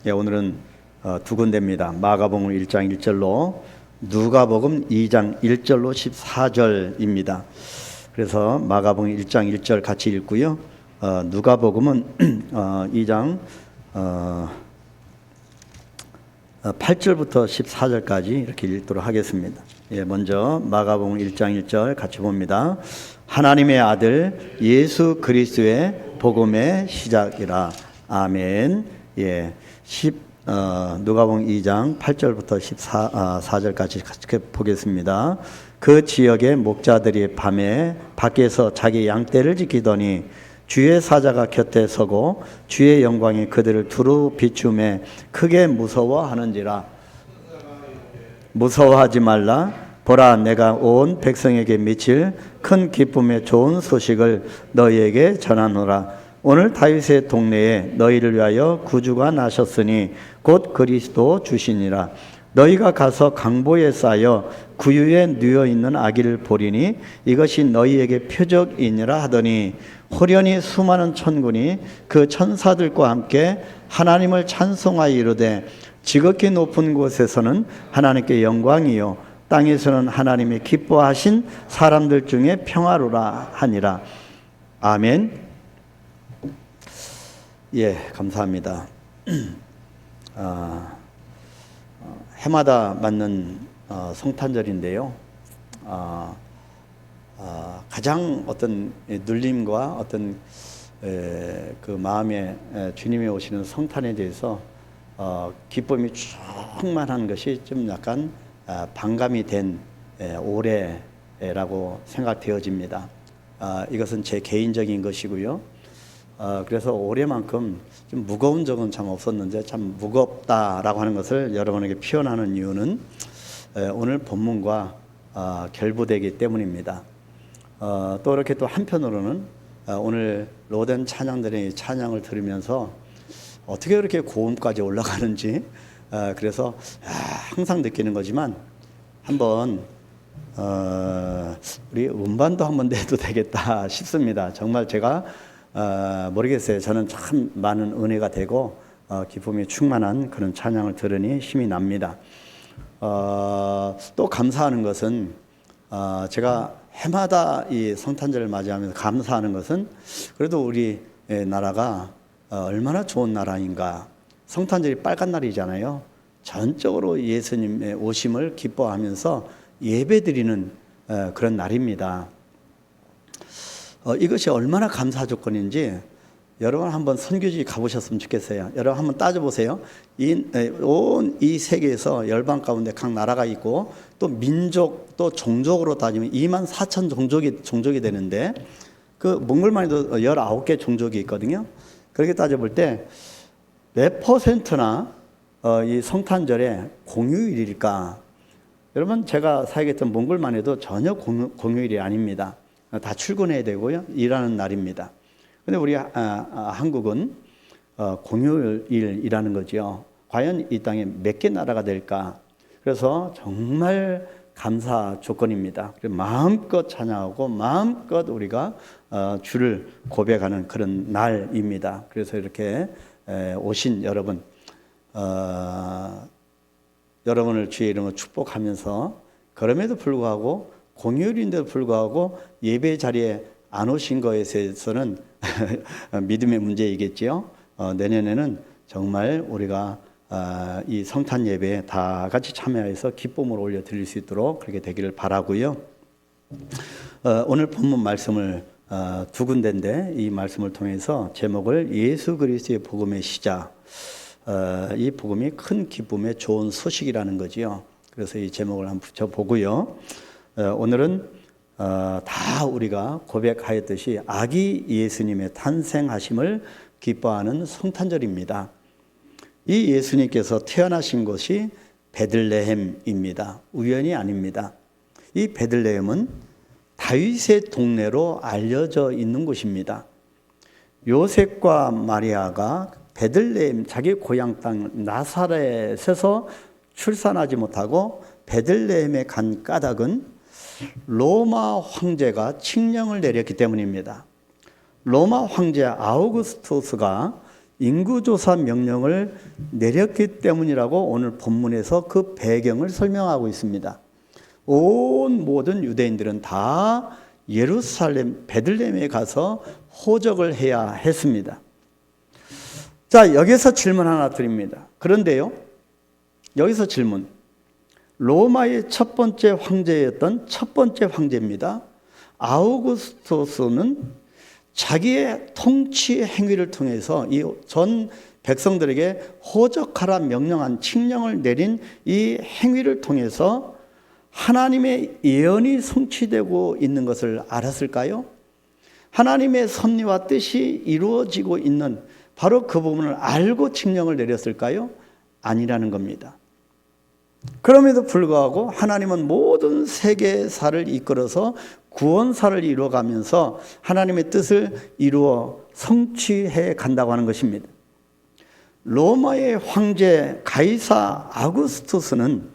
예, 오늘은 두 군데입니다. 마가복음 1장 1절로 누가복음 2장 1절로 14절입니다. 그래서 마가복음 1장 1절 같이 읽고요. 누가복음은 2장 8절부터 14절까지 이렇게 읽도록 하겠습니다. 예, 먼저 마가복음 1장 1절 같이 봅니다. 하나님의 아들 예수 그리스도의 복음의 시작이라. 아멘. 예, 누가복음 2장 8절부터 14절까지 같이 보겠습니다. 그 지역의 목자들이 밤에 밖에서 자기 양떼를 지키더니 주의 사자가 곁에 서고 주의 영광이 그들을 두루 비추매 크게 무서워하는지라. 무서워하지 말라. 보라, 내가 온 백성에게 미칠 큰 기쁨의 좋은 소식을 너희에게 전하노라. 오늘 다윗의 동네에 너희를 위하여 구주가 나셨으니 곧 그리스도 주시니라. 너희가 가서 강보에 쌓여 구유에 누워 있는 아기를 보리니 이것이 너희에게 표적이니라 하더니 호련히 수많은 천군이 그 천사들과 함께 하나님을 찬송하여 이르되 지극히 높은 곳에서는 하나님께 영광이요 땅에서는 하나님이 기뻐하신 사람들 중에 평화로라 하니라. 아멘. 예, 감사합니다. 해마다 맞는 성탄절인데요. 가장 어떤 눌림과 어떤 그 마음에 주님이 오시는 성탄에 대해서 기쁨이 충만한 것이 좀 약간 반감이 된 올해라고 생각되어집니다. 이것은 제 개인적인 것이고요. 그래서 올해만큼 좀 무거운 적은 참 없었는데 참 무겁다라고 하는 것을 여러분에게 표현하는 이유는 오늘 본문과 결부되기 때문입니다. 또 이렇게 또 한편으로는 오늘 로덴 찬양들의 찬양을 들으면서 어떻게 그렇게 고음까지 올라가는지 그래서 항상 느끼는 거지만 한번 우리 음반도 한번 내도 되겠다 싶습니다. 정말 제가 모르겠어요. 저는 참 많은 은혜가 되고 기쁨이 충만한 그런 찬양을 들으니 힘이 납니다. 또 감사하는 것은 제가 해마다 이 성탄절을 맞이하면서 감사하는 것은 그래도 우리 나라가 얼마나 좋은 나라인가. 성탄절이 빨간 날이잖아요. 전적으로 예수님의 오심을 기뻐하면서 예배드리는 그런 날입니다. 이것이 얼마나 감사 조건인지 여러분 한번 선교지 가보셨으면 좋겠어요. 여러분 한번 따져보세요. 온 이 세계에서 열방 가운데 각 나라가 있고 또 민족 또 종족으로 따지면 24,000 종족이 되는데 그 몽골만 해도 19개 종족이 있거든요. 그렇게 따져볼 때 몇 퍼센트나 이 성탄절에 공휴일일까? 여러분 제가 살겠던 몽골만 해도 전혀 공휴일이 아닙니다. 다 출근해야 되고요. 일하는 날입니다. 근데 우리 한국은 공휴일이라는 거죠. 과연 이 땅에 몇 개 나라가 될까? 그래서 정말 감사 조건입니다. 마음껏 찬양하고 마음껏 우리가 주를 고백하는 그런 날입니다. 그래서 이렇게 오신 여러분, 여러분을 주의 이름으로 축복하면서 그럼에도 불구하고 공휴일인데도 불구하고 예배 자리에 안 오신 것에 대해서는 믿음의 문제이겠지요. 내년에는 정말 우리가 이 성탄 예배에 다 같이 참여해서 기쁨을 올려 드릴 수 있도록 그렇게 되기를 바라고요. 오늘 본문 말씀을 두 군데인데 이 말씀을 통해서 제목을 예수 그리스도의 복음의 시작, 이 복음이 큰 기쁨의 좋은 소식이라는 거지요. 그래서 이 제목을 한번 붙여보고요. 오늘은 다 우리가 고백하였듯이 아기 예수님의 탄생하심을 기뻐하는 성탄절입니다. 이 예수님께서 태어나신 곳이 베들레헴입니다. 우연이 아닙니다. 이 베들레헴은 다윗의 동네로 알려져 있는 곳입니다. 요셉과 마리아가 베들레헴 자기 고향 땅 나사렛에서 출산하지 못하고 베들레헴에 간 까닭은 로마 황제가 칙령을 내렸기 때문입니다. 로마 황제 아우구스투스가 인구조사 명령을 내렸기 때문이라고 오늘 본문에서 그 배경을 설명하고 있습니다. 온 모든 유대인들은 다 예루살렘 베들레헴에 가서 호적을 해야 했습니다. 자, 여기서 질문 하나 드립니다. 그런데요, 여기서 질문. 로마의 첫 번째 황제였던 첫 번째 황제입니다. 아우구스토스는 자기의 통치 행위를 통해서 이 전 백성들에게 호적하라 명령한 칙령을 내린 이 행위를 통해서 하나님의 예언이 성취되고 있는 것을 알았을까요? 하나님의 섭리와 뜻이 이루어지고 있는 바로 그 부분을 알고 칙령을 내렸을까요? 아니라는 겁니다. 그럼에도 불구하고 하나님은 모든 세계사를 이끌어서 구원사를 이루어가면서 하나님의 뜻을 이루어 성취해 간다고 하는 것입니다. 로마의 황제 가이사 아구스투스는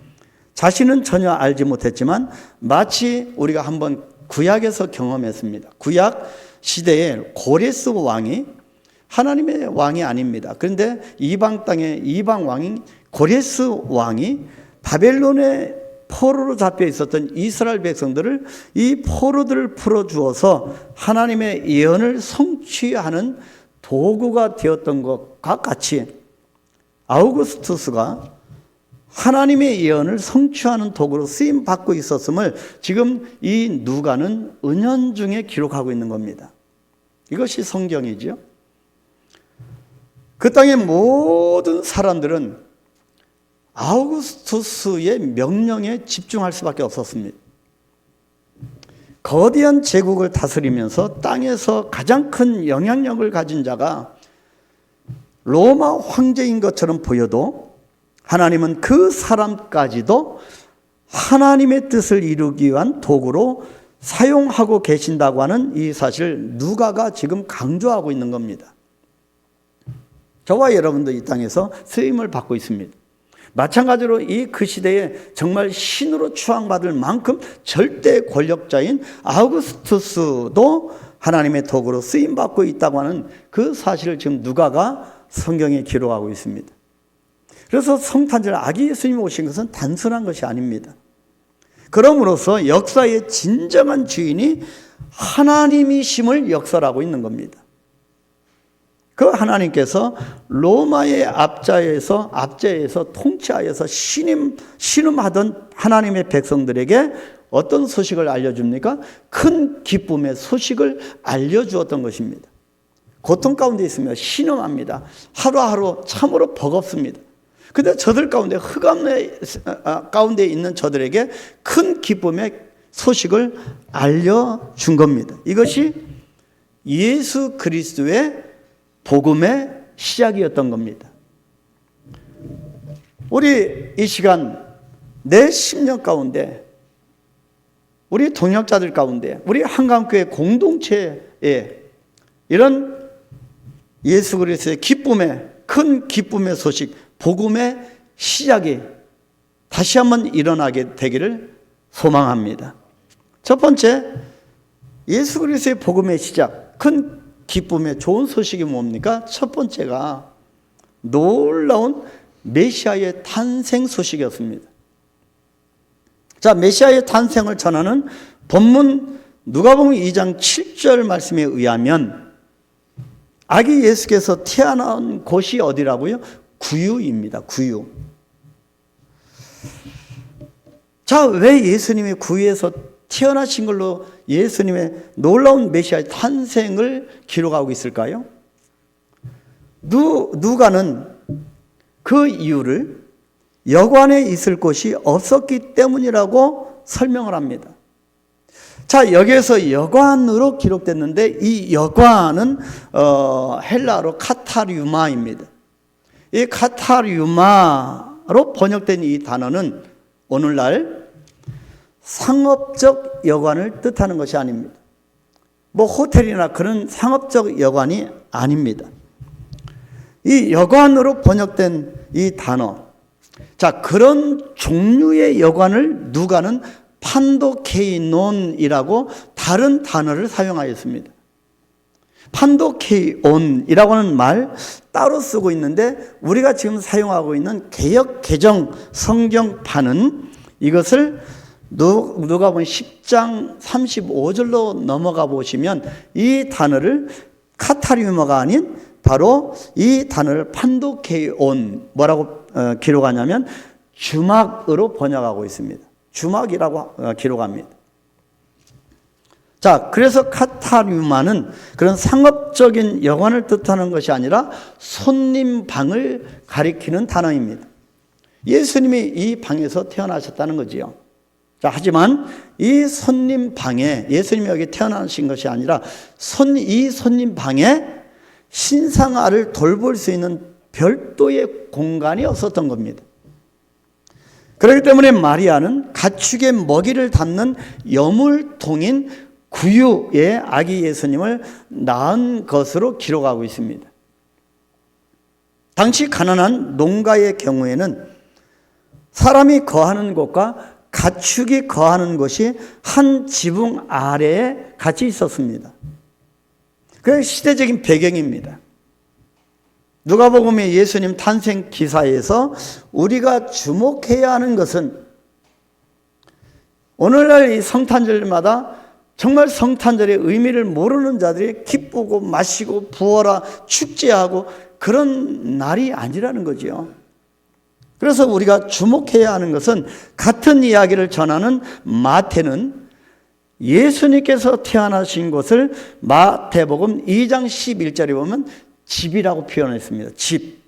자신은 전혀 알지 못했지만 마치 우리가 한번 구약에서 경험했습니다. 구약 시대에 고레스 왕이 하나님의 왕이 아닙니다. 그런데 이방 땅의 이방 왕인 고레스 왕이 바벨론의 포로로 잡혀 있었던 이스라엘 백성들을 이 포로들을 풀어주어서 하나님의 예언을 성취하는 도구가 되었던 것과 같이 아우구스투스가 하나님의 예언을 성취하는 도구로 쓰임받고 있었음을 지금 이 누가는 은연중에 기록하고 있는 겁니다. 이것이 성경이죠. 그 땅의 모든 사람들은 아우구스투스의 명령에 집중할 수밖에 없었습니다. 거대한 제국을 다스리면서 땅에서 가장 큰 영향력을 가진 자가 로마 황제인 것처럼 보여도 하나님은 그 사람까지도 하나님의 뜻을 이루기 위한 도구로 사용하고 계신다고 하는 이 사실을 누가가 지금 강조하고 있는 겁니다. 저와 여러분도 이 땅에서 쓰임을 받고 있습니다. 마찬가지로 이 그 시대에 정말 신으로 추앙받을 만큼 절대 권력자인 아우구스투스도 하나님의 도구로 쓰임받고 있다고 하는 그 사실을 지금 누가가 성경에 기록하고 있습니다. 그래서 성탄절 아기 예수님이 오신 것은 단순한 것이 아닙니다. 그러므로서 역사의 진정한 주인이 하나님이심을 역설하고 있는 겁니다. 그 하나님께서 로마의 압제에서 통치하여서 신음하던 하나님의 백성들에게 어떤 소식을 알려줍니까? 큰 기쁨의 소식을 알려주었던 것입니다. 고통 가운데 있으며 신음합니다. 하루하루 참으로 버겁습니다. 그런데 저들 가운데 흑암 가운데 있는 저들에게 큰 기쁨의 소식을 알려준 겁니다. 이것이 예수 그리스도의 복음의 시작이었던 겁니다. 우리 이 시간 내 심령 가운데, 우리 동역자들 가운데, 우리 한강교회 공동체에 이런 예수 그리스도의 기쁨의, 큰 기쁨의 소식, 복음의 시작이 다시 한번 일어나게 되기를 소망합니다. 첫 번째, 예수 그리스도의 복음의 시작, 큰 기쁨의 좋은 소식이 뭡니까? 첫 번째가 놀라운 메시아의 탄생 소식이었습니다. 자, 메시아의 탄생을 전하는 본문 누가복음 2장 7절 말씀에 의하면 아기 예수께서 태어난 곳이 어디라고요? 구유입니다. 구유. 자, 왜 예수님이 구유에서 태어나신 걸로 예수님의 놀라운 메시아의 탄생을 기록하고 있을까요? 누가는 그 이유를 여관에 있을 곳이 없었기 때문이라고 설명을 합니다. 자, 여기에서 여관으로 기록됐는데 이 여관은 헬라어로 카타류마입니다. 이 카타류마로 번역된 이 단어는 오늘날 상업적 여관을 뜻하는 것이 아닙니다. 뭐 호텔이나 그런 상업적 여관이 아닙니다. 이 여관으로 번역된 이 단어, 자, 그런 종류의 여관을 누가는 판도케이논이라고 다른 단어를 사용하였습니다. 판도케온이라고 하는 말 따로 쓰고 있는데 우리가 지금 사용하고 있는 개역 개정 성경판은 이것을 누가복음 10장 35절로 넘어가 보시면 이 단어를 카타리우마가 아닌 바로 이 단어를 판도케온 뭐라고 기록하냐면 주막으로 번역하고 있습니다. 주막이라고 기록합니다. 자, 그래서 카타리우마는 그런 상업적인 여관을 뜻하는 것이 아니라 손님방을 가리키는 단어입니다. 예수님이 이 방에서 태어나셨다는 거지요. 자, 하지만 이 손님방에 예수님이 여기 태어나신 것이 아니라 이 손님방에 신상아를 돌볼 수 있는 별도의 공간이 없었던 겁니다. 그렇기 때문에 마리아는 가축의 먹이를 담는 여물통인 구유에 아기 예수님을 낳은 것으로 기록하고 있습니다. 당시 가난한 농가의 경우에는 사람이 거하는 곳과 가축이 거하는 곳이 한 지붕 아래에 같이 있었습니다. 그게 시대적인 배경입니다. 누가복음의 예수님 탄생 기사에서 우리가 주목해야 하는 것은 오늘날 이 성탄절마다 정말 성탄절의 의미를 모르는 자들이 기쁘고 마시고 부어라 축제하고 그런 날이 아니라는 거지요. 그래서 우리가 주목해야 하는 것은 같은 이야기를 전하는 마태는 예수님께서 태어나신 곳을 마태복음 2장 11절에 보면 집이라고 표현했습니다. 집.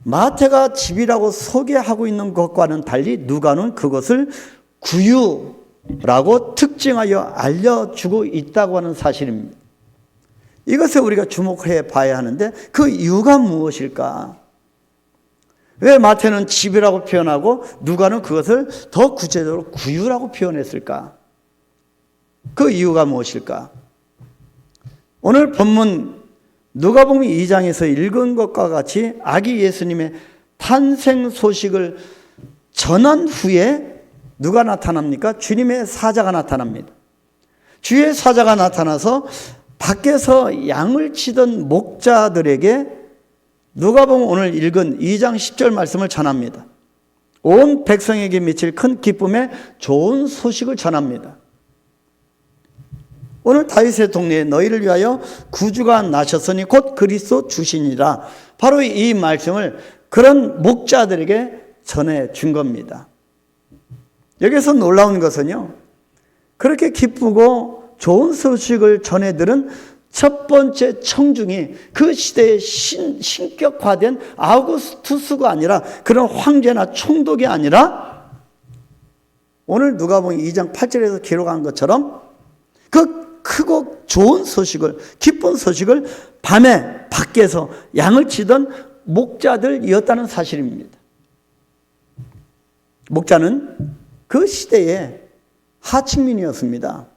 마태가 집이라고 소개하고 있는 것과는 달리 누가는 그것을 구유라고 특징하여 알려주고 있다고 하는 사실입니다. 이것에 우리가 주목해 봐야 하는데 그 이유가 무엇일까? 왜 마태는 집이라고 표현하고 누가는 그것을 더 구체적으로 구유라고 표현했을까? 그 이유가 무엇일까? 오늘 본문 누가복음 2장에서 읽은 것과 같이 아기 예수님의 탄생 소식을 전한 후에 누가 나타납니까? 주님의 사자가 나타납니다. 주의 사자가 나타나서 밖에서 양을 치던 목자들에게 누가복음 오늘 읽은 2장 10절 말씀을 전합니다. 온 백성에게 미칠 큰 기쁨의 좋은 소식을 전합니다. 오늘 다윗의 동네에 너희를 위하여 구주가 나셨으니 곧 그리스도 주시니라. 바로 이 말씀을 그런 목자들에게 전해준 겁니다. 여기서 놀라운 것은요, 그렇게 기쁘고 좋은 소식을 전해들은 첫 번째 청중이 그 시대의 신격화된 아우구스투스가 아니라 그런 황제나 총독이 아니라 오늘 누가복음 2장 8절에서 기록한 것처럼 그 크고 좋은 소식을, 기쁜 소식을 밤에 밖에서 양을 치던 목자들이었다는 사실입니다. 목자는 그 시대의 하층민이었습니다.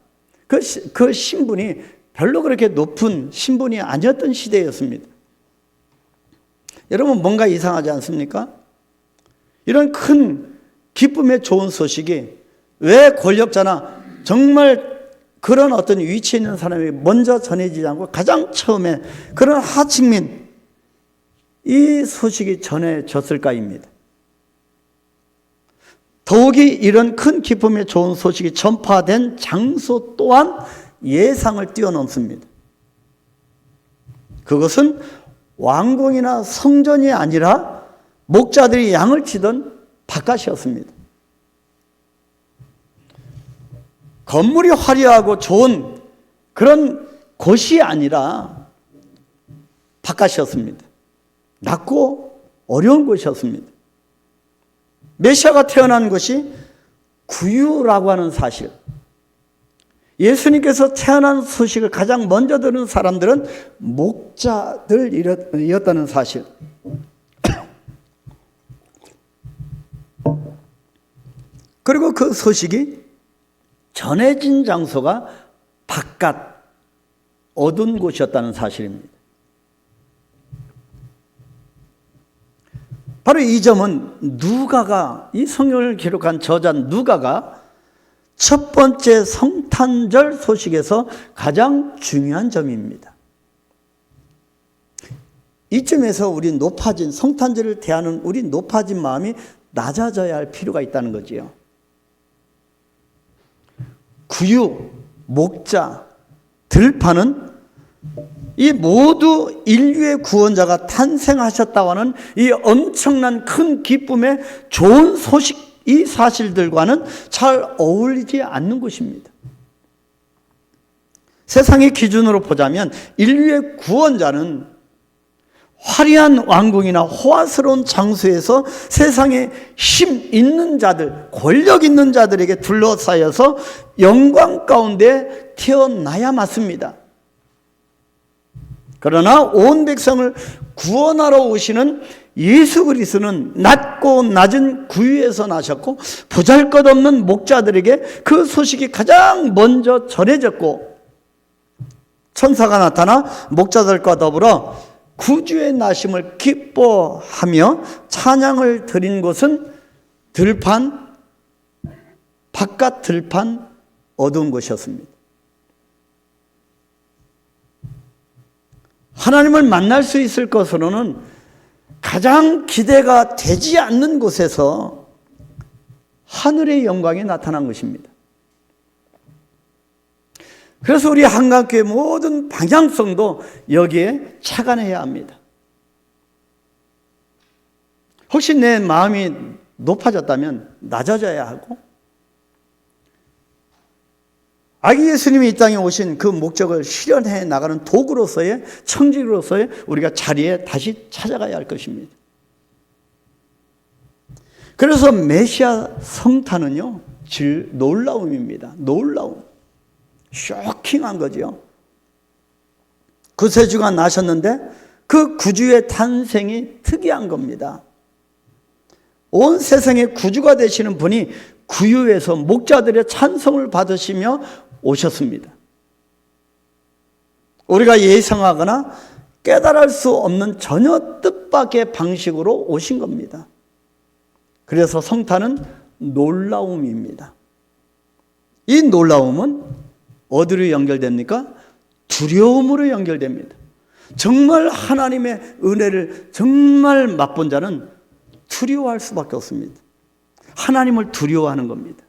그 신분이 별로 그렇게 높은 신분이 아니었던 시대였습니다. 여러분 뭔가 이상하지 않습니까? 이런 큰 기쁨의 좋은 소식이 왜 권력자나 정말 그런 어떤 위치에 있는 사람이 먼저 전해지지 않고 가장 처음에 그런 하층민 이 소식이 전해졌을까입니다. 더욱이 이런 큰 기쁨의 좋은 소식이 전파된 장소 또한 예상을 뛰어넘습니다. 그것은 왕궁이나 성전이 아니라 목자들이 양을 치던 바깥이었습니다. 건물이 화려하고 좋은 그런 곳이 아니라 바깥이었습니다. 낮고 어려운 곳이었습니다. 메시아가 태어난 것이 구유라고 하는 사실, 예수님께서 태어난 소식을 가장 먼저 들은 사람들은 목자들이었다는 사실, 그리고 그 소식이 전해진 장소가 바깥 어두운 곳이었다는 사실입니다. 바로 이 점은 누가가, 이 성경을 기록한 저자 누가가 첫 번째 성탄절 소식에서 가장 중요한 점입니다. 이쯤에서 우리 높아진 성탄절을 대하는 우리 높아진 마음이 낮아져야 할 필요가 있다는 거지요. 구유, 목자, 들판은 이 모두 인류의 구원자가 탄생하셨다와는 이 엄청난 큰 기쁨의 좋은 소식, 이 사실들과는 잘 어울리지 않는 것입니다. 세상의 기준으로 보자면 인류의 구원자는 화려한 왕궁이나 호화스러운 장소에서 세상에 힘 있는 자들, 권력 있는 자들에게 둘러싸여서 영광 가운데 태어나야 맞습니다. 그러나 온 백성을 구원하러 오시는 예수 그리스도는 낮고 낮은 구유에서 나셨고 보잘것없는 목자들에게 그 소식이 가장 먼저 전해졌고, 천사가 나타나 목자들과 더불어 구주의 나심을 기뻐하며 찬양을 드린 곳은 들판, 바깥 들판 어두운 곳이었습니다. 하나님을 만날 수 있을 것으로는 가장 기대가 되지 않는 곳에서 하늘의 영광이 나타난 것입니다. 그래서 우리 한강교회 모든 방향성도 여기에 착안해야 합니다. 혹시 내 마음이 높아졌다면 낮아져야 하고, 아기 예수님이 이 땅에 오신 그 목적을 실현해 나가는 도구로서의, 청지기로서의 우리가 자리에 다시 찾아가야 할 것입니다. 그래서 메시아 성탄은요, 놀라움입니다. 놀라움. 쇼킹한 거죠. 구세주가 나셨는데 그 구주의 탄생이 특이한 겁니다. 온 세상의 구주가 되시는 분이 구유에서 목자들의 찬송을 받으시며 오셨습니다. 우리가 예상하거나 깨달을 수 없는 전혀 뜻밖의 방식으로 오신 겁니다. 그래서 성탄은 놀라움입니다. 이 놀라움은 어디로 연결됩니까? 두려움으로 연결됩니다. 정말 하나님의 은혜를 정말 맛본 자는 두려워할 수밖에 없습니다. 하나님을 두려워하는 겁니다.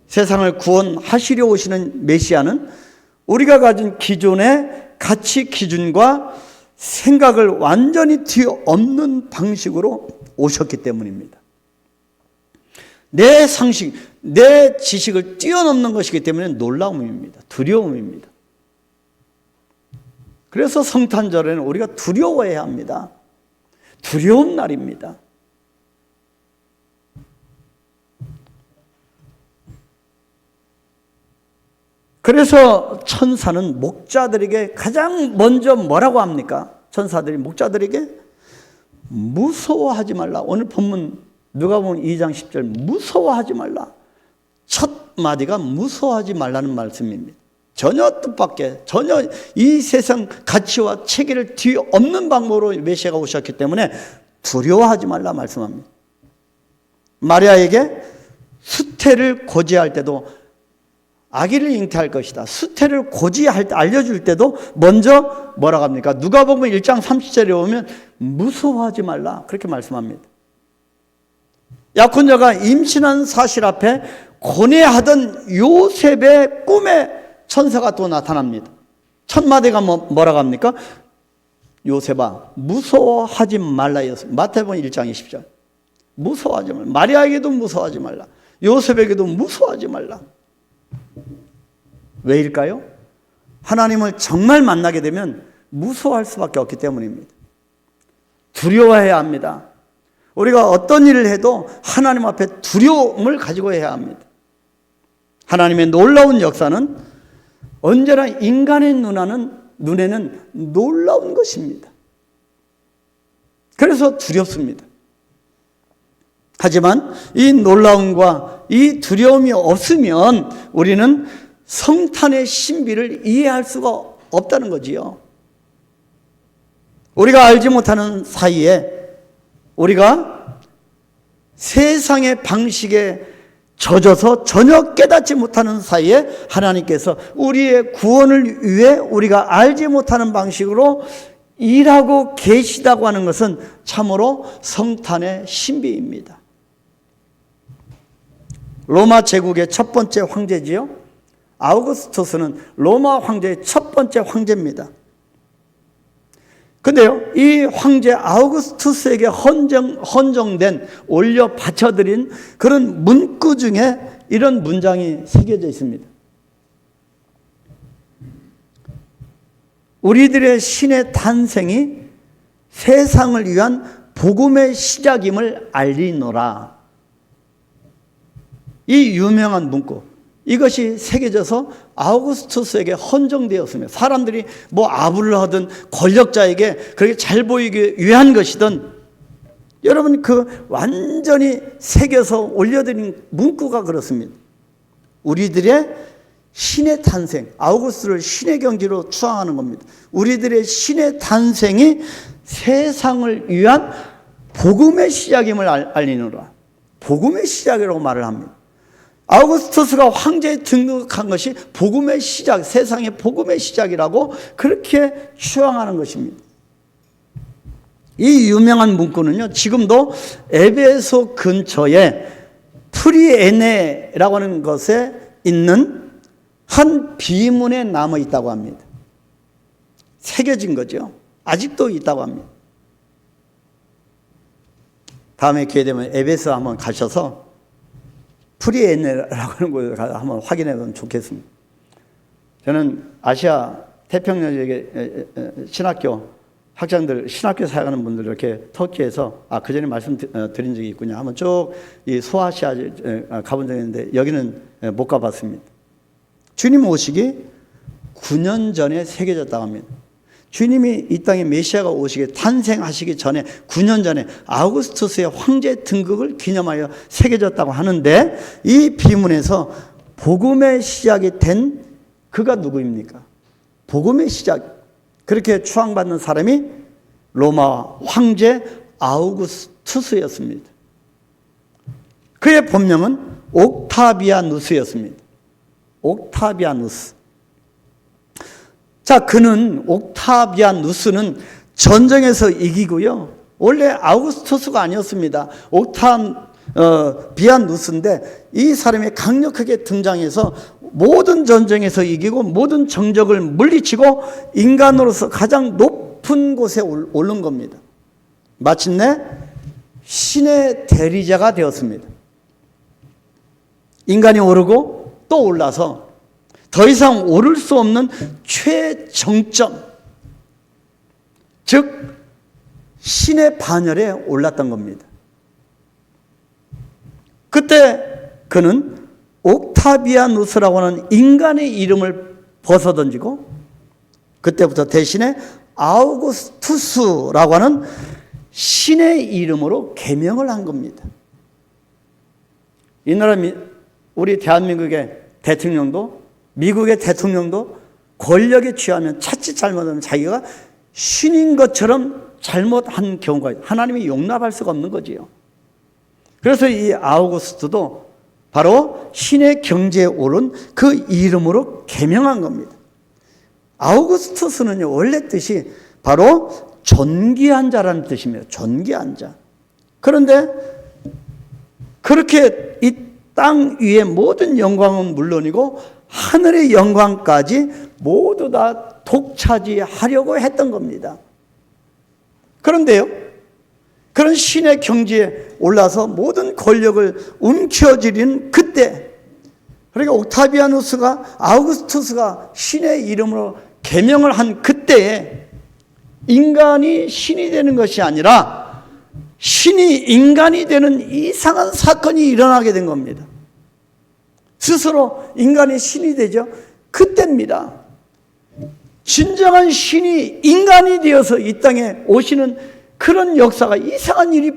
세상을 구원하시려 오시는 메시아는 우리가 가진 기존의 가치 기준과 생각을 완전히 뒤엎는 방식으로 오셨기 때문입니다. 내 상식, 내 지식을 뛰어넘는 것이기 때문에 놀라움입니다. 두려움입니다. 그래서 성탄절에는 우리가 두려워해야 합니다. 두려운 날입니다. 그래서 천사는 목자들에게 가장 먼저 뭐라고 합니까? 천사들이 목자들에게 무서워하지 말라. 오늘 본문 누가복음 2장 10절 무서워하지 말라. 첫 마디가 무서워하지 말라는 말씀입니다. 전혀 뜻밖의, 전혀 이 세상 가치와 체계를 뒤엎는 방법으로 메시아가 오셨기 때문에 두려워하지 말라 말씀합니다. 마리아에게 수태를 고지할 때도 아기를 잉태할 것이다, 수태를 고지할 때 알려줄 때도 먼저 뭐라고 합니까? 누가복음 1장 30절에 오면 무서워하지 말라 그렇게 말씀합니다. 약혼자가 임신한 사실 앞에 고뇌하던 요셉의 꿈에 천사가 또 나타납니다. 첫 마디가 뭐라고 합니까? 요셉아 무서워하지 말라였어요. 마태복음 1장 20절 무서워하지 말라. 마리아에게도 무서워하지 말라. 요셉에게도 무서워하지 말라. 왜일까요? 하나님을 정말 만나게 되면 무서워할 수밖에 없기 때문입니다. 두려워해야 합니다. 우리가 어떤 일을 해도 하나님 앞에 두려움을 가지고 해야 합니다. 하나님의 놀라운 역사는 언제나 인간의 눈에는 놀라운 것입니다. 그래서 두렵습니다. 하지만 이 놀라움과 이 두려움이 없으면 우리는 성탄의 신비를 이해할 수가 없다는 거지요. 우리가 알지 못하는 사이에 우리가 세상의 방식에 젖어서 전혀 깨닫지 못하는 사이에 하나님께서 우리의 구원을 위해 우리가 알지 못하는 방식으로 일하고 계시다고 하는 것은 참으로 성탄의 신비입니다. 로마 제국의 첫 번째 황제지요. 아우구스투스는 로마 황제의 첫 번째 황제입니다. 근데요, 이 황제 아우구스투스에게 헌정된 올려 바쳐드린 그런 문구 중에 이런 문장이 새겨져 있습니다. 우리들의 신의 탄생이 세상을 위한 복음의 시작임을 알리노라. 이 유명한 문구, 이것이 새겨져서 아우구스투스에게 헌정되었으며, 사람들이 뭐 아부를 하든 권력자에게 그렇게 잘 보이기 위한 것이든, 여러분 그 완전히 새겨서 올려드린 문구가 그렇습니다. 우리들의 신의 탄생, 아우구스트를 신의 경지로 추앙하는 겁니다. 우리들의 신의 탄생이 세상을 위한 복음의 시작임을 알리노라. 복음의 시작이라고 말을 합니다. 아우구스투스가 황제에 등극한 것이 복음의 시작, 세상의 복음의 시작이라고 그렇게 추앙하는 것입니다. 이 유명한 문구는요, 지금도 에베소 근처에 프리에네라고 하는 것에 있는 한 비문에 남아 있다고 합니다. 새겨진 거죠. 아직도 있다고 합니다. 다음에 기회 되면 에베소 한번 가셔서 프리에네라고 하는 곳에 가서 한번 확인해 보면 좋겠습니다. 저는 아시아 태평양 지역의 신학교 학장들, 신학교 사역하는 분들 이렇게 터키에서 그 전에 말씀드린 적이 있군요. 한번 쭉 이 소아시아 가본 적이 있는데 여기는 못 가봤습니다. 주님 오시기 9년 전에 새겨졌다고 합니다. 주님이 이 땅에 메시아가 오시게 탄생하시기 전에 9년 전에 아우구스투스의 황제 등극을 기념하여 새겨졌다고 하는데, 이 비문에서 복음의 시작이 된 그가 누구입니까? 복음의 시작, 그렇게 추앙받는 사람이 로마 황제 아우구스투스였습니다. 그의 본명은 옥타비아누스였습니다. 옥타비아누스. 자, 그는 옥타비아누스는 전쟁에서 이기고요. 원래 아우구스투스가 아니었습니다. 옥타비아누스인데 이 사람이 강력하게 등장해서 모든 전쟁에서 이기고 모든 정적을 물리치고 인간으로서 가장 높은 곳에 오른 겁니다. 마침내 신의 대리자가 되었습니다. 인간이 오르고 또 올라서 더 이상 오를 수 없는 최정점, 즉 신의 반열에 올랐던 겁니다. 그때 그는 옥타비아누스라고 하는 인간의 이름을 벗어던지고 그때부터 대신에 아우구스투스라고 하는 신의 이름으로 개명을 한 겁니다. 이 나라 우리 대한민국의 대통령도, 미국의 대통령도 권력에 취하면 자칫 잘못하면 자기가 신인 것처럼 잘못한 경우가 있어요. 하나님이 용납할 수가 없는 거지요. 그래서 이 아우구스트도 바로 신의 경지에 오른 그 이름으로 개명한 겁니다. 아우구스투스는요, 원래 뜻이 바로 존귀한 자라는 뜻입니다. 존귀한 자. 그런데 그렇게 이 땅 위의 모든 영광은 물론이고 하늘의 영광까지 모두 다 독차지하려고 했던 겁니다. 그런데요, 그런 신의 경지에 올라서 모든 권력을 움켜쥐는 그때, 그러니까 옥타비아누스가, 아우구스투스가 신의 이름으로 개명을 한 그때에 인간이 신이 되는 것이 아니라 신이 인간이 되는 이상한 사건이 일어나게 된 겁니다. 스스로 인간이 신이 되죠. 그때입니다. 진정한 신이 인간이 되어서 이 땅에 오시는 그런 역사가, 이상한 일이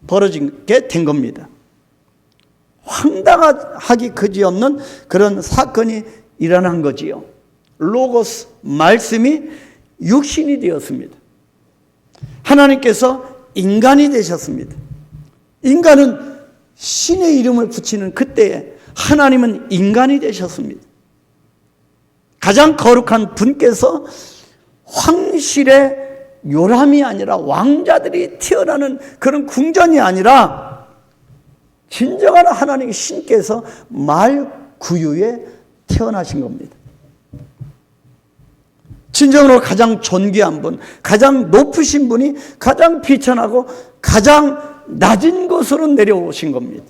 벌어지게 된 겁니다. 황당하기 그지없는 그런 사건이 일어난 거지요. 로고스, 말씀이 육신이 되었습니다. 하나님께서 인간이 되셨습니다. 인간은 신의 이름을 붙이는 그때에 하나님은 인간이 되셨습니다. 가장 거룩한 분께서 황실의 요람이 아니라 왕자들이 태어나는 그런 궁전이 아니라 진정한 하나님의 신께서 말구유에 태어나신 겁니다. 진정으로 가장 존귀한 분, 가장 높으신 분이 가장 비천하고 가장 낮은 곳으로 내려오신 겁니다.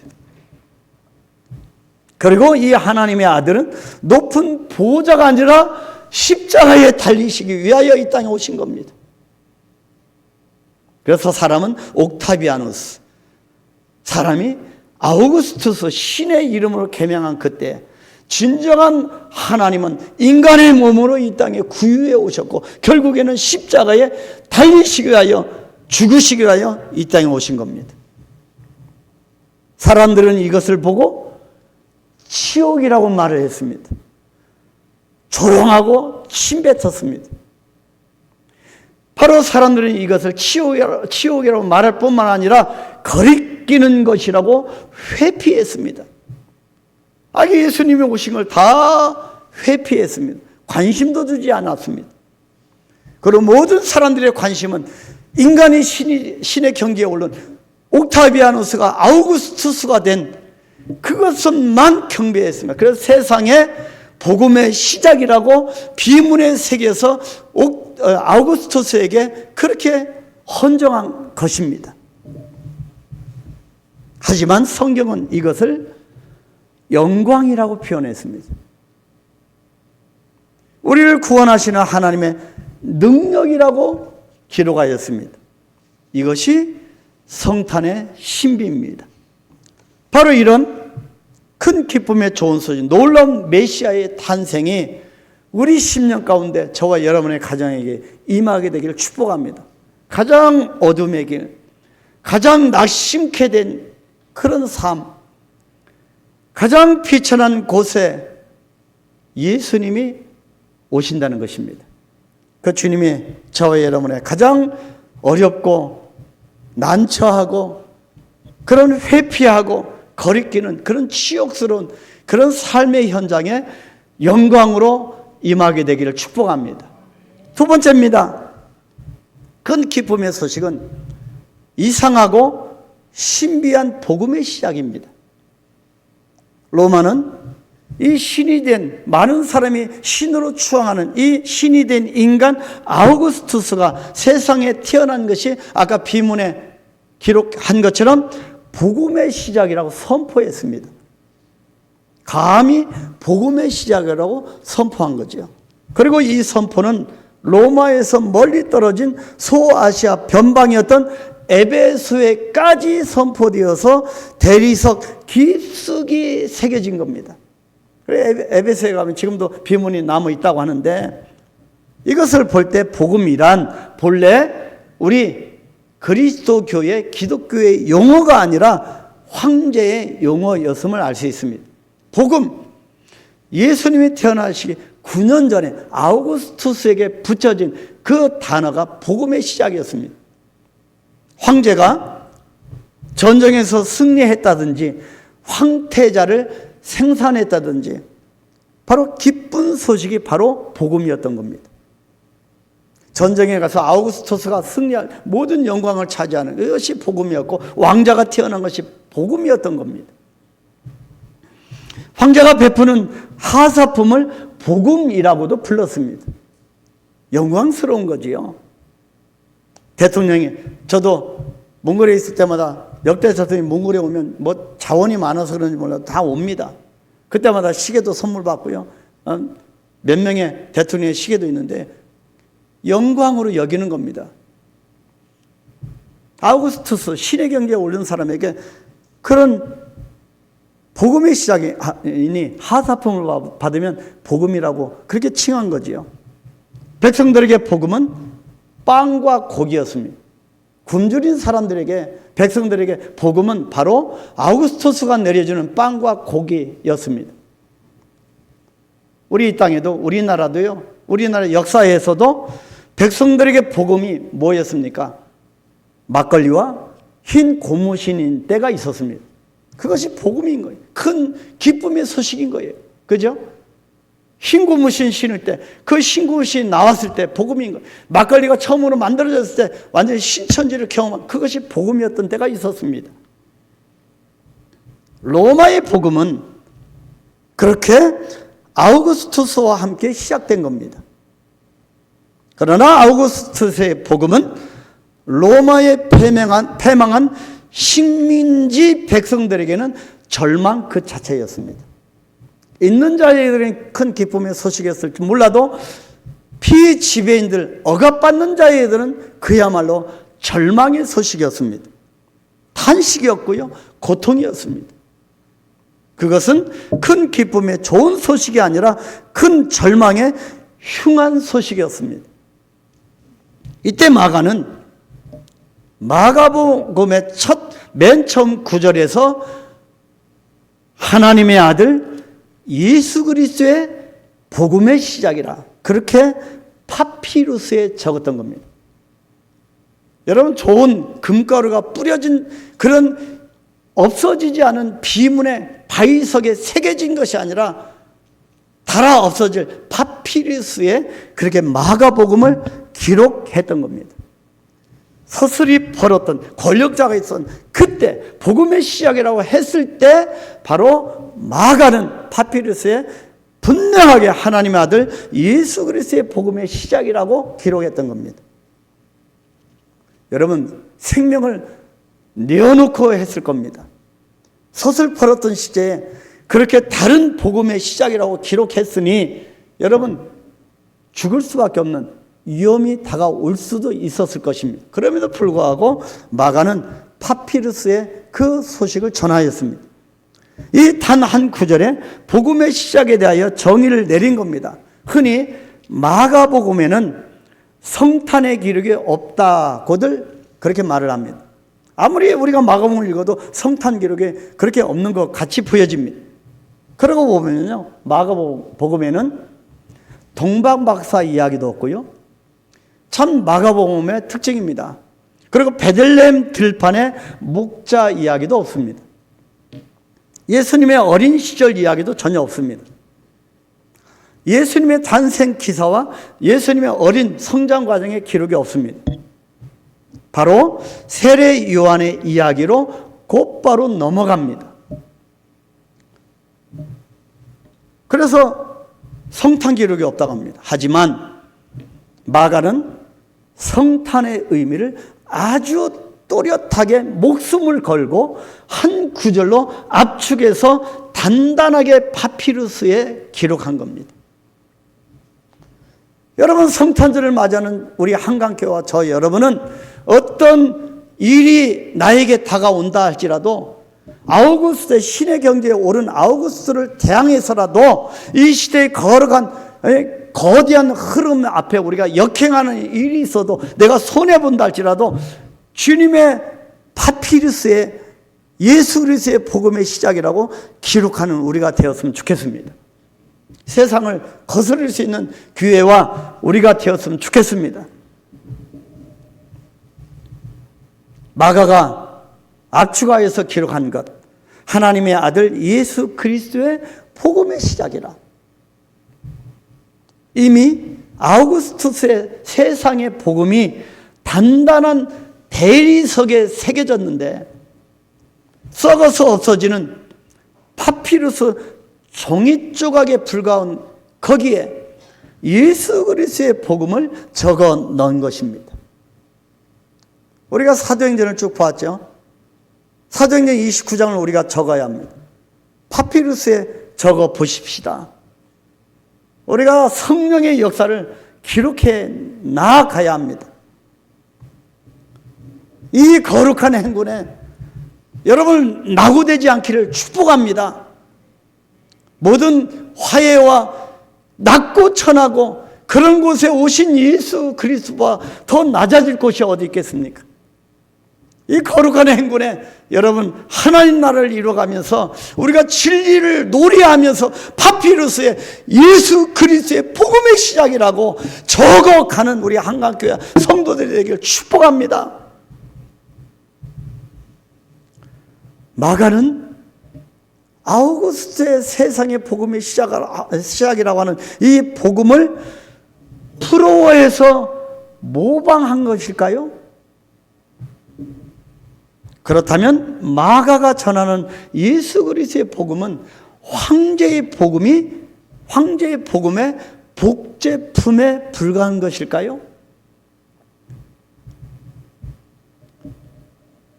그리고 이 하나님의 아들은 높은 보호자가 아니라 십자가에 달리시기 위하여 이 땅에 오신 겁니다. 그래서 사람은 옥타비아누스, 사람이 아우구스투스 신의 이름으로 개명한 그때 진정한 하나님은 인간의 몸으로 이 땅에 구유해 오셨고 결국에는 십자가에 달리시기 위하여 죽으시기 위하여 이 땅에 오신 겁니다. 사람들은 이것을 보고 치욕이라고 말을 했습니다. 조롱하고 침뱉었습니다. 바로 사람들은 이것을 치욕이라고 말할 뿐만 아니라 거리끼는 것이라고 회피했습니다. 예수님이 오신 걸 다 회피했습니다. 관심도 주지 않았습니다. 그리고 모든 사람들의 관심은 인간이 신의 경계에 오른 옥타비아누스가 아우구스투스가 된 그것만 경배했습니다. 그래서 세상의 복음의 시작이라고 비문의 세계에서 아우구스투스에게 그렇게 헌정한 것입니다. 하지만 성경은 이것을 영광이라고 표현했습니다. 우리를 구원하시는 하나님의 능력이라고 기록하였습니다. 이것이 성탄의 신비입니다. 바로 이런 큰 기쁨의 좋은 소식, 놀라운 메시아의 탄생이 우리 심령 가운데 저와 여러분의 가정에게 임하게 되기를 축복합니다. 가장 어둠의 길, 가장 낙심케 된 그런 삶, 가장 비천한 곳에 예수님이 오신다는 것입니다. 그 주님이 저와 여러분의 가장 어렵고 난처하고 그런 회피하고 거리끼는 그런 치욕스러운 그런 삶의 현장에 영광으로 임하게 되기를 축복합니다. 두 번째입니다. 큰 기쁨의 소식은 이상하고 신비한 복음의 시작입니다. 로마는 이 신이 된 많은 사람이 신으로 추앙하는 이 신이 된 인간 아우구스투스가 세상에 태어난 것이 아까 비문에 기록한 것처럼 복음의 시작이라고 선포했습니다. 감히 복음의 시작이라고 선포한 거죠. 그리고 이 선포는 로마에서 멀리 떨어진 소아시아 변방이었던 에베소에까지 선포되어서 대리석 깊숙이 새겨진 겁니다. 에베소에 가면 지금도 비문이 남아 있다고 하는데 이것을 볼 때 복음이란 본래 우리 그리스도교의 기독교의 용어가 아니라 황제의 용어였음을 알 수 있습니다. 복음, 예수님이 태어나시기 9년 전에 아우구스투스에게 붙여진 그 단어가 복음의 시작이었습니다. 황제가 전쟁에서 승리했다든지 황태자를 생산했다든지 바로 기쁜 소식이 바로 복음이었던 겁니다. 전쟁에 가서 아우구스투스가 승리할 모든 영광을 차지하는 것이 복음이었고 왕자가 태어난 것이 복음이었던 겁니다. 황제가 베푸는 하사품을 복음이라고도 불렀습니다. 영광스러운 거지요. 대통령이 저도 몽골에 있을 때마다 역대 대통령이 몽골에 오면 뭐 자원이 많아서 그런지 몰라도 다 옵니다. 그때마다 시계도 선물 받고요. 몇 명의 대통령의 시계도 있는데 영광으로 여기는 겁니다. 아우구스투스 신의 경계에 오른 사람에게 그런 복음의 시작이니 하사품을 받으면 복음이라고 그렇게 칭한 거지요. 백성들에게 복음은 빵과 고기였습니다. 굶주린 사람들에게 백성들에게 복음은 바로 아우구스투스가 내려주는 빵과 고기였습니다. 우리 땅에도 우리나라도요. 우리나라 역사에서도 백성들에게 복음이 뭐였습니까? 막걸리와 흰 고무신인 때가 있었습니다. 그것이 복음인 거예요. 큰 기쁨의 소식인 거예요. 그죠? 흰고무신 신을 때, 그 흰고무신 나왔을 때 복음인 거예요. 막걸리가 처음으로 만들어졌을 때 완전히 신천지를 경험한, 그것이 복음이었던 때가 있었습니다. 로마의 복음은 그렇게 아우구스투스와 함께 시작된 겁니다. 그러나 아우구스투스의 복음은 로마에 패망한 식민지 백성들에게는 절망 그 자체였습니다. 있는 자에게는 큰 기쁨의 소식이었을지 몰라도 피지배인들, 억압받는 자에게는 그야말로 절망의 소식이었습니다. 탄식이었고요, 고통이었습니다. 그것은 큰 기쁨의 좋은 소식이 아니라 큰 절망의 흉한 소식이었습니다. 이때 마가는 마가복음의 맨 처음 구절에서 하나님의 아들 예수 그리스도의 복음의 시작이라, 그렇게 파피루스에 적었던 겁니다. 여러분, 좋은 금가루가 뿌려진 그런 없어지지 않은 비문의 바위석에 새겨진 것이 아니라 달아 없어질 파피루스에 그렇게 마가복음을 기록했던 겁니다. 서슬이 벌었던 권력자가 있었던 그때 복음의 시작이라고 했을 때 바로 마가는 파피루스에 분명하게 하나님의 아들 예수 그리스도의 복음의 시작이라고 기록했던 겁니다. 여러분, 생명을 내어놓고 했을 겁니다. 서슬 벌었던 시제에 그렇게 다른 복음의 시작이라고 기록했으니 여러분, 죽을 수밖에 없는 위험이 다가올 수도 있었을 것입니다. 그럼에도 불구하고 마가는 파피루스에 그 소식을 전하였습니다. 이 단 한 구절에 복음의 시작에 대하여 정의를 내린 겁니다. 흔히 마가복음에는 성탄의 기록이 없다고들 그렇게 말을 합니다. 아무리 우리가 마가복음을 읽어도 성탄 기록이 그렇게 없는 것 같이 보여집니다. 그러고 보면요, 마가복음에는 동방박사 이야기도 없고요, 참 마가복음의 특징입니다. 그리고 베들레헴 들판의 목자 이야기도 없습니다. 예수님의 어린 시절 이야기도 전혀 없습니다. 예수님의 탄생 기사와 예수님의 어린 성장 과정의 기록이 없습니다. 바로 세례 요한의 이야기로 곧바로 넘어갑니다. 그래서 성탄 기록이 없다고 합니다. 하지만 마가는 성탄의 의미를 아주 또렷하게 목숨을 걸고 한 구절로 압축해서 단단하게 파피루스에 기록한 겁니다. 여러분, 성탄절을 맞이하는 우리 한강교회와 저 여러분은 어떤 일이 나에게 다가온다 할지라도 아우구스트의 신의 경제에 오른 아우구스트를 대항해서라도 이 시대에 걸어간 거대한 흐름 앞에 우리가 역행하는 일이 있어도 내가 손해본다 할지라도 주님의 파피루스에 예수 그리스도의 복음의 시작이라고 기록하는 우리가 되었으면 좋겠습니다. 세상을 거스릴 수 있는 교회와 우리가 되었으면 좋겠습니다. 마가가 압축하여서 기록한 것, 하나님의 아들 예수 그리스도의 복음의 시작이라. 이미 아우구스투스의 세상의 복음이 단단한 대리석에 새겨졌는데 썩어서 없어지는 파피루스 종이 조각에 불과한 거기에 예수 그리스도의 복음을 적어 넣은 것입니다. 우리가 사도행전을 쭉 봤죠. 사도행전 29장을 우리가 적어야 합니다. 파피루스에 적어 보십시다. 우리가 성령의 역사를 기록해 나아가야 합니다. 이 거룩한 행군에 여러분 낙오되지 않기를 축복합니다. 모든 화해와 낮고 천하고 그런 곳에 오신 예수 그리스도와 더 낮아질 곳이 어디 있겠습니까? 이 거룩한 행군에 여러분 하나님 나라를 이루어가면서 우리가 진리를 노래하면서 파피루스에 예수 그리스도의 복음의 시작이라고 적어가는 우리 한강교회 성도들이 되기를 축복합니다. 마가는 아우구스트의 세상의 복음의 시작이라고 하는 이 복음을 부러워해서 모방한 것일까요? 그렇다면 마가가 전하는 예수 그리스도의 복음은 황제의 복음의 복제품에 불과한 것일까요?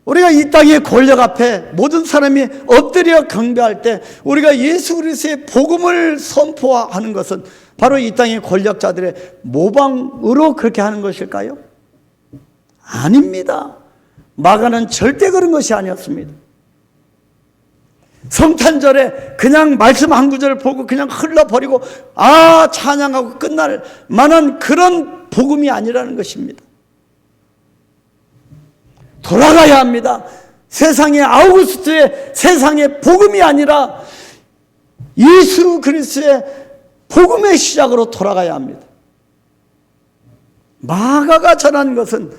우리가 이 땅의 권력 앞에 모든 사람이 엎드려 경배할 때 우리가 예수 그리스도의 복음을 선포하는 것은 바로 이 땅의 권력자들의 모방으로 그렇게 하는 것일까요? 아닙니다. 마가는 절대 그런 것이 아니었습니다. 성탄절에 그냥 말씀 한 구절을 보고 그냥 흘러버리고 찬양하고 끝날 만한 그런 복음이 아니라는 것입니다. 돌아가야 합니다. 세상의 아우구스트의 세상의 복음이 아니라 예수 그리스도의 복음의 시작으로 돌아가야 합니다. 마가가 전한 것은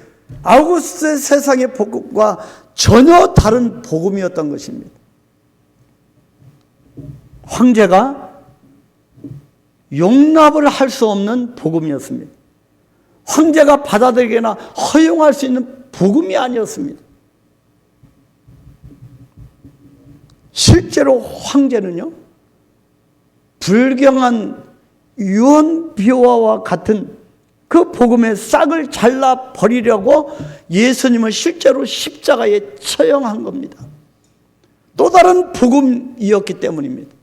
아우구스트의 세상의 복음과 전혀 다른 복음이었던 것입니다. 황제가 용납을 할 수 없는 복음이었습니다. 황제가 받아들이거나 허용할 수 있는 복음이 아니었습니다. 실제로 황제는요, 불경한 유언비어와 같은 그 복음의 싹을 잘라 버리려고 예수님을 실제로 십자가에 처형한 겁니다. 또 다른 복음이었기 때문입니다.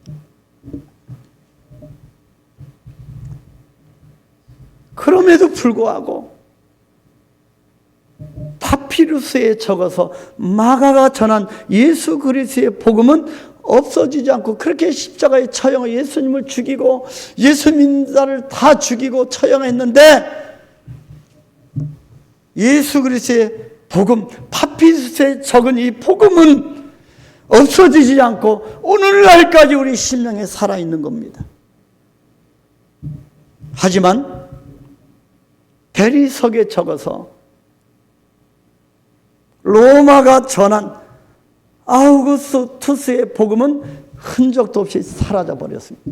그럼에도 불구하고 파피루스에 적어서 마가가 전한 예수 그리스도의 복음은 없어지지 않고 그렇게 십자가에 처형해 예수님을 죽이고 예수 믿는 자를 다 죽이고 처형했는데 예수 그리스도의 복음, 파피루스에 적은 이 복음은 없어지지 않고 오늘날까지 우리 심령에 살아있는 겁니다. 하지만 대리석에 적어서 로마가 전한 아우구스투스의 복음은 흔적도 없이 사라져버렸습니다.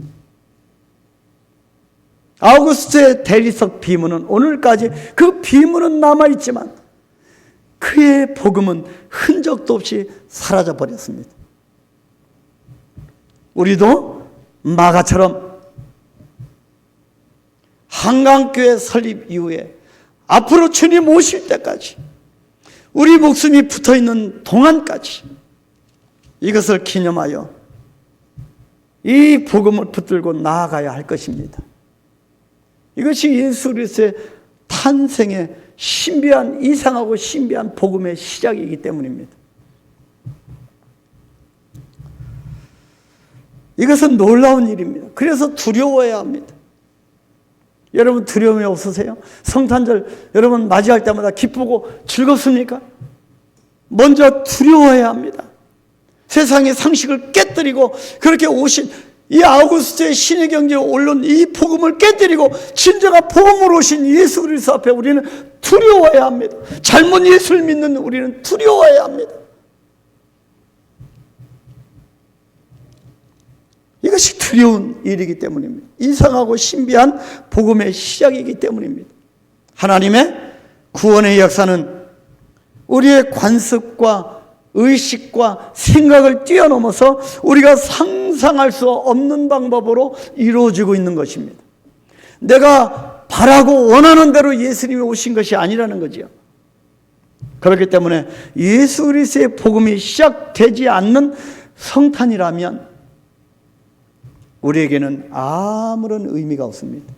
아우구스트의 대리석 비문은 오늘까지 그 비문은 남아있지만 그의 복음은 흔적도 없이 사라져버렸습니다. 우리도 마가처럼 한강교회 설립 이후에 앞으로 주님 오실 때까지 우리 목숨이 붙어있는 동안까지 이것을 기념하여 이 복음을 붙들고 나아가야 할 것입니다. 이것이 예수 그리스도의 탄생의 신비한, 이상하고 신비한 복음의 시작이기 때문입니다. 이것은 놀라운 일입니다. 그래서 두려워해야 합니다. 여러분 두려움이 없으세요? 성탄절 여러분 맞이할 때마다 기쁘고 즐겁습니까? 먼저 두려워해야 합니다. 세상의 상식을 깨뜨리고 그렇게 오신 이 아우구스트의 신의 경제에 오른 이 복음을 깨뜨리고 진정한 복음으로 오신 예수 그리스도 앞에 우리는 두려워해야 합니다. 잘못 예수를 믿는 우리는 두려워해야 합니다. 이것이 두려운 일이기 때문입니다. 이상하고 신비한 복음의 시작이기 때문입니다. 하나님의 구원의 역사는 우리의 관습과 의식과 생각을 뛰어넘어서 우리가 상상할 수 없는 방법으로 이루어지고 있는 것입니다. 내가 바라고 원하는 대로 예수님이 오신 것이 아니라는 거지요. 그렇기 때문에 예수 그리스도의 복음이 시작되지 않는 성탄이라면 우리에게는 아무런 의미가 없습니다.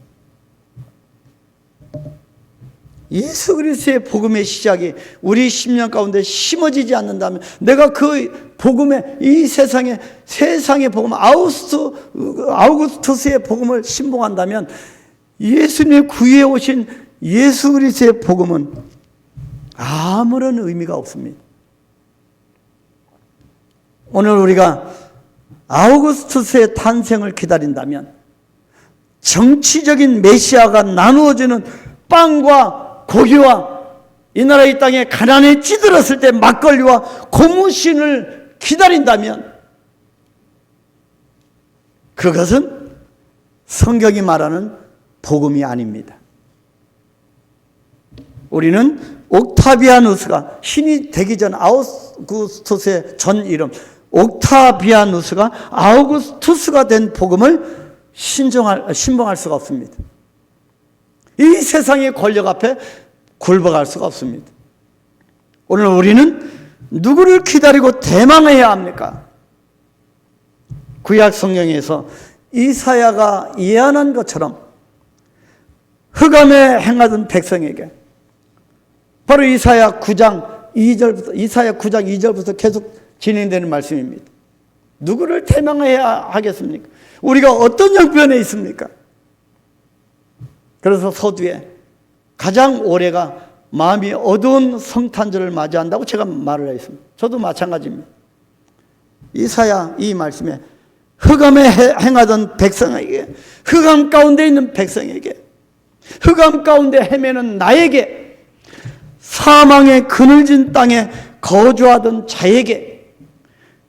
예수 그리스도의 복음의 시작이 우리 심령 가운데 심어지지 않는다면 내가 그 복음의 이 세상의 복음 아우구스투스의 복음을 신봉한다면 예수님의 구유에 오신 예수 그리스도의 복음은 아무런 의미가 없습니다. 오늘 우리가 아우구스투스의 탄생을 기다린다면 정치적인 메시아가 나누어지는 빵과 고기와 이 나라 이 땅에 가난에 찌들었을 때 막걸리와 고무신을 기다린다면 그것은 성경이 말하는 복음이 아닙니다. 우리는 옥타비아누스가 신이 되기 전 아우구스투스의 전 이름 옥타비아누스가 아우구스투스가 된 복음을 신봉할 수가 없습니다. 이 세상의 권력 앞에 굴복할 수가 없습니다. 오늘 우리는 누구를 기다리고 대망해야 합니까? 구약 성경에서 이사야가 예언한 것처럼 흑암에 행하던 백성에게, 바로 이사야 9장 2절부터 계속 진행되는 말씀입니다. 누구를 대망해야 하겠습니까? 우리가 어떤 형편에 있습니까? 그래서 서두에 가장 올해가 마음이 어두운 성탄절을 맞이한다고 제가 말을 했습니다. 저도 마찬가지입니다. 이사야 이 말씀에 흑암에 행하던 백성에게, 흑암 가운데 있는 백성에게, 흑암 가운데 헤매는 나에게, 사망의 그늘진 땅에 거주하던 자에게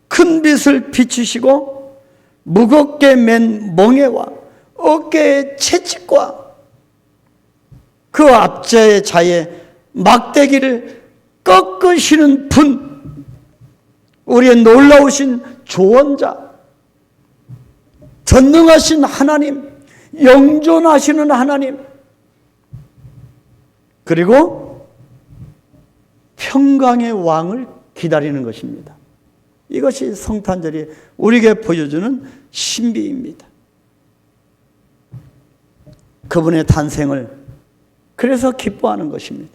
큰 빛을 비추시고 무겁게 맨 멍에와 어깨의 채찍과 그 앞자의 자의 막대기를 꺾으시는 분, 우리의 놀라우신 조언자, 전능하신 하나님, 영존하시는 하나님, 그리고 평강의 왕을 기다리는 것입니다. 이것이 성탄절이 우리에게 보여주는 신비입니다. 그분의 탄생을 그래서 기뻐하는 것입니다.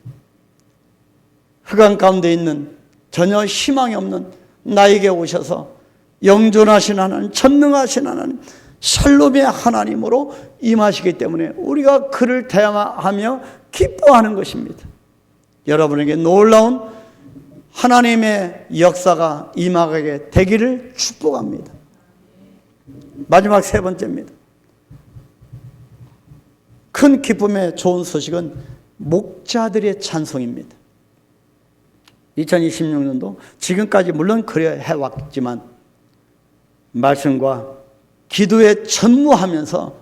흑암 가운데 있는 전혀 희망이 없는 나에게 오셔서 영존하신 하나님, 전능하신 하나님, 샬롬의 하나님으로 임하시기 때문에 우리가 그를 대하며 기뻐하는 것입니다. 여러분에게 놀라운 하나님의 역사가 임하게 되기를 축복합니다. 마지막 세 번째입니다. 큰 기쁨의 좋은 소식은 목자들의 찬송입니다. 2026년도 지금까지 물론 그래 해왔지만 말씀과 기도에 전무하면서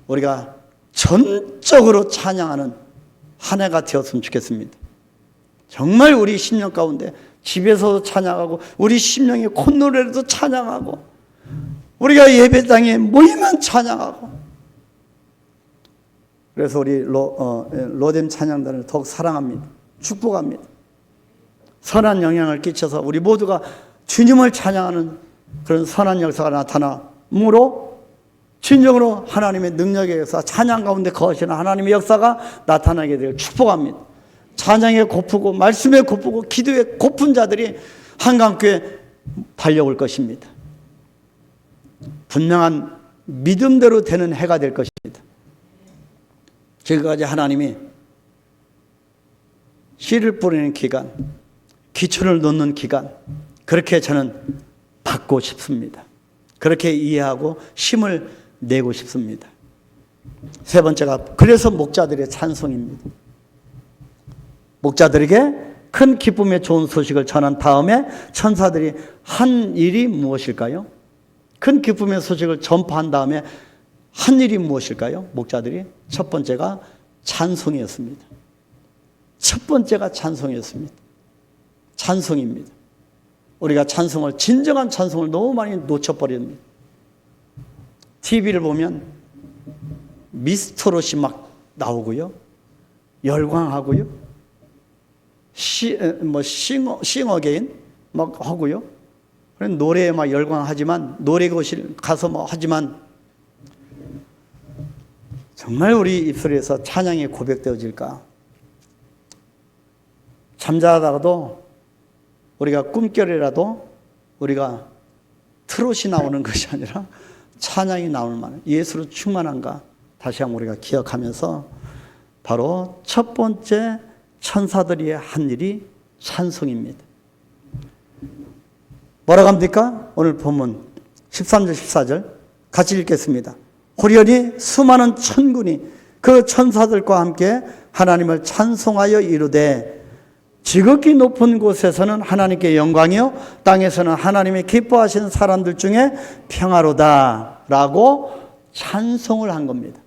우리가 전적으로 찬양하는 한 해가 되었으면 좋겠습니다. 정말 우리 심령 가운데 집에서도 찬양하고 우리 심령의 콧노래로도 찬양하고 우리가 예배당에 모이면 찬양하고, 그래서 우리 로뎀 찬양단을 더욱 사랑합니다. 축복합니다. 선한 영향을 끼쳐서 우리 모두가 주님을 찬양하는 그런 선한 역사가 나타나므로 진정으로 하나님의 능력의 역사, 찬양 가운데 거하시는 하나님의 역사가 나타나게 되길 축복합니다. 찬양에 고프고 말씀에 고프고 기도에 고픈 자들이 한강교회에 달려올 것입니다. 분명한 믿음대로 되는 해가 될 것입니다. 지금까지 하나님이 씨를 뿌리는 기간, 기초를 놓는 기간, 그렇게 저는 받고 싶습니다. 그렇게 이해하고 힘을 내고 싶습니다. 세 번째가 그래서 목자들의 찬송입니다. 목자들에게 큰 기쁨의 좋은 소식을 전한 다음에 천사들이 한 일이 무엇일까요? 큰 기쁨의 소식을 전파한 다음에 한 일이 무엇일까요? 목자들이 첫 번째가 찬송이었습니다. 첫 번째가 찬송이었습니다. 찬송입니다. 우리가 찬송을, 진정한 찬송을 너무 많이 놓쳐버립니다. TV를 보면 미스터롯이 막 나오고요, 열광하고요, 싱어게인 막 하고요, 노래에 막 열광하지만, 노래교실 가서 뭐 하지만, 정말 우리 입술에서 찬양이 고백되어질까? 잠자다가도 우리가 꿈결이라도 우리가 트롯이 나오는 것이 아니라 찬양이 나올 만한 예수로 충만한가? 다시 한번 우리가 기억하면서 바로 첫 번째 천사들이 한 일이 찬송입니다. 뭐라고 합니까? 오늘 본문 13절 14절 같이 읽겠습니다. 호련히 수많은 천군이 그 천사들과 함께 하나님을 찬송하여 이르되 지극히 높은 곳에서는 하나님께 영광이요 땅에서는 하나님이 기뻐하시는 사람들 중에 평화로다 평화라고 찬송을 한 겁니다.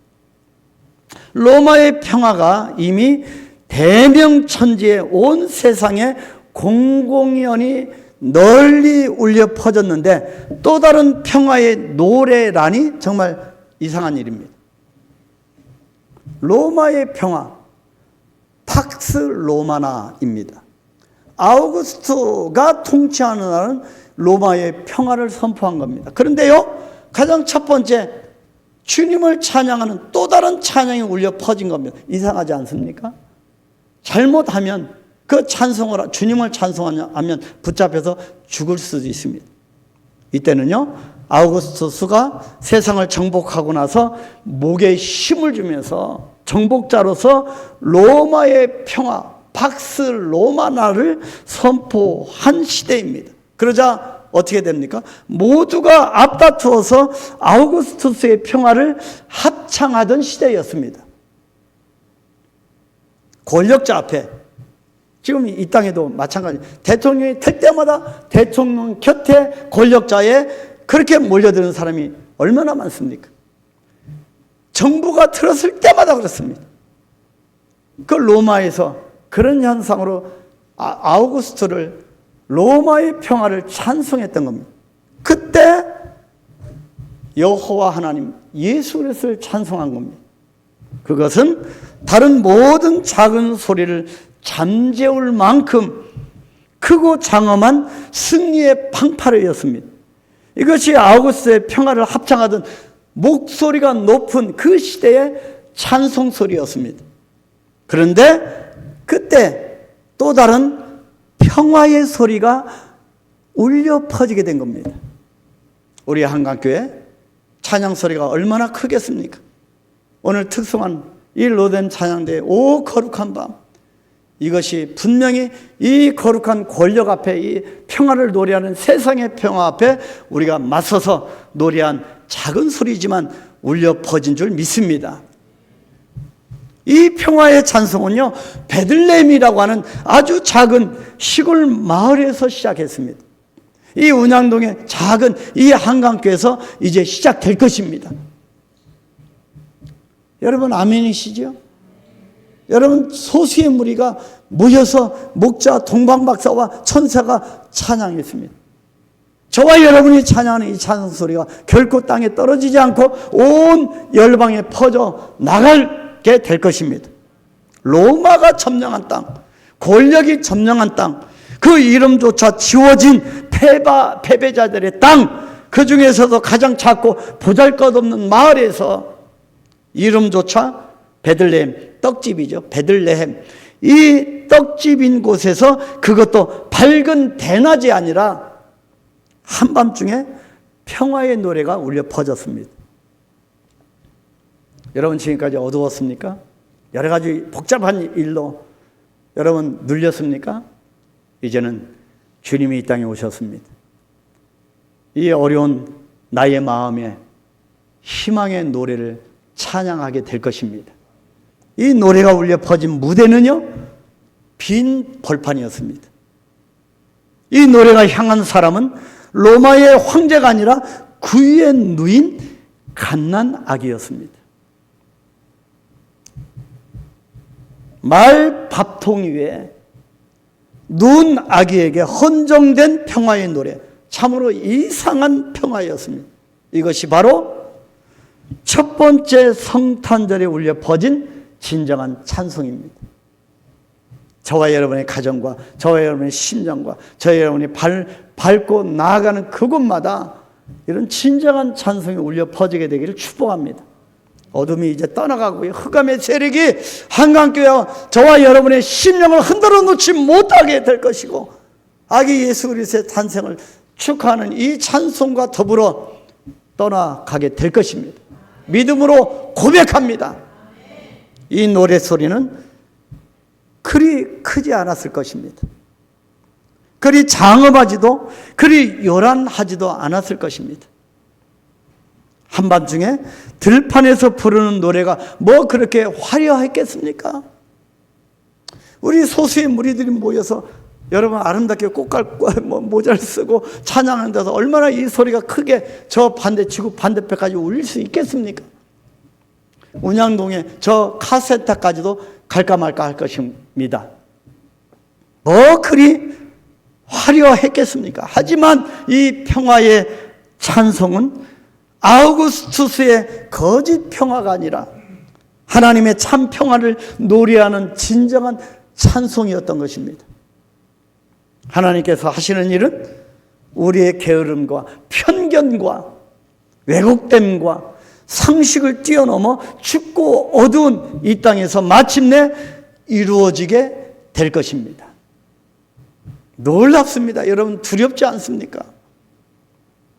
로마의 평화가 이미 대명천지의 온 세상에 공공연히 널리 울려 퍼졌는데 또 다른 평화의 노래라니 정말 이상한 일입니다. 로마의 평화, 팍스 로마나입니다. 아우구스투가 통치하는 나라는 로마의 평화를 선포한 겁니다. 그런데요, 가장 첫 번째 주님을 찬양하는 또 다른 찬양이 울려 퍼진 겁니다. 이상하지 않습니까? 잘못하면 그 찬송을, 주님을 찬송하면 붙잡혀서 죽을 수도 있습니다. 이때는요, 아우구스투스가 세상을 정복하고 나서 목에 힘을 주면서 정복자로서 로마의 평화, 팍스 로마나를 선포한 시대입니다. 그러자 어떻게 됩니까? 모두가 앞다투어서 아우구스투스의 평화를 합창하던 시대였습니다. 권력자 앞에, 지금 이 땅에도 마찬가지, 대통령이 될 때마다 대통령 곁에 권력자에 그렇게 몰려드는 사람이 얼마나 많습니까? 정부가 들었을 때마다 그렇습니다. 그 로마에서 그런 현상으로 아우구스투를, 로마의 평화를 찬송했던 겁니다. 그때 여호와 하나님 예수 그리스도를 찬송한 겁니다. 그것은 다른 모든 작은 소리를 잠재울 만큼 크고 장엄한 승리의 방파르였습니다. 이것이 아우구스투스의 평화를 합창하던 목소리가 높은 그 시대의 찬송 소리였습니다. 그런데 그때 또 다른 평화의 소리가 울려 퍼지게 된 겁니다. 우리 한강교회 찬양 소리가 얼마나 크겠습니까? 오늘 특성한 이 로덴 찬양대의 오 거룩한 밤, 이것이 분명히 이 거룩한 권력 앞에, 이 평화를 노래하는 세상의 평화 앞에 우리가 맞서서 노래한 작은 소리지만 울려 퍼진 줄 믿습니다. 이 평화의 찬송은요, 베들레헴이라고 하는 아주 작은 시골 마을에서 시작했습니다. 이 운양동의 작은 이 한강교에서 이제 시작될 것입니다. 여러분 아멘이시죠? 여러분, 소수의 무리가 모여서 목자, 동방박사와 천사가 찬양했습니다. 저와 여러분이 찬양하는 이 찬송 소리가 결코 땅에 떨어지지 않고 온 열방에 퍼져 나가게 될 것입니다. 로마가 점령한 땅, 권력이 점령한 땅, 그 이름조차 지워진 패배자들의 땅, 그 중에서도 가장 작고 보잘것없는 마을에서 이름조차 베들레헴, 떡집이죠. 베들레헴. 이 떡집인 곳에서 그것도 밝은 대낮이 아니라 한밤중에 평화의 노래가 울려 퍼졌습니다. 여러분, 지금까지 어두웠습니까? 여러 가지 복잡한 일로 여러분 눌렸습니까? 이제는 주님이 이 땅에 오셨습니다. 이 어려운 나의 마음에 희망의 노래를 찬양하게 될 것입니다. 이 노래가 울려 퍼진 무대는요, 빈 벌판이었습니다. 이 노래가 향한 사람은 로마의 황제가 아니라 구유에 누인 갓난 아기였습니다. 말 밥통 위에 누운 아기에게 헌정된 평화의 노래, 참으로 이상한 평화였습니다. 이것이 바로 첫 번째 성탄절에 울려 퍼진 진정한 찬송입니다. 저와 여러분의 가정과 저와 여러분의 심정과 저와 여러분이 밟고 나아가는 그곳마다 이런 진정한 찬송이 울려 퍼지게 되기를 축복합니다. 어둠이 이제 떠나가고 흑암의 세력이 한강교회와 저와 여러분의 심령을 흔들어 놓지 못하게 될 것이고, 아기 예수 그리스도의 탄생을 축하하는 이 찬송과 더불어 떠나가게 될 것입니다. 믿음으로 고백합니다. 이 노래 소리는 그리 크지 않았을 것입니다. 그리 장엄하지도 그리 요란하지도 않았을 것입니다. 한밤중에 들판에서 부르는 노래가 뭐 그렇게 화려했겠습니까? 우리 소수의 무리들이 모여서 여러분 아름답게 꽃갈 모자를 쓰고 찬양한다서 얼마나 이 소리가 크게 저 지구 반대편까지 울릴 수 있겠습니까? 운양동에 저 카센터까지도 갈까 말까 할 것입니다. 뭐 그리 화려했겠습니까? 하지만 이 평화의 찬송은 아우구스투스의 거짓 평화가 아니라 하나님의 참 평화를 노래하는 진정한 찬송이었던 것입니다. 하나님께서 하시는 일은 우리의 게으름과 편견과 왜곡됨과 상식을 뛰어넘어 춥고 어두운 이 땅에서 마침내 이루어지게 될 것입니다. 놀랍습니다. 여러분 두렵지 않습니까?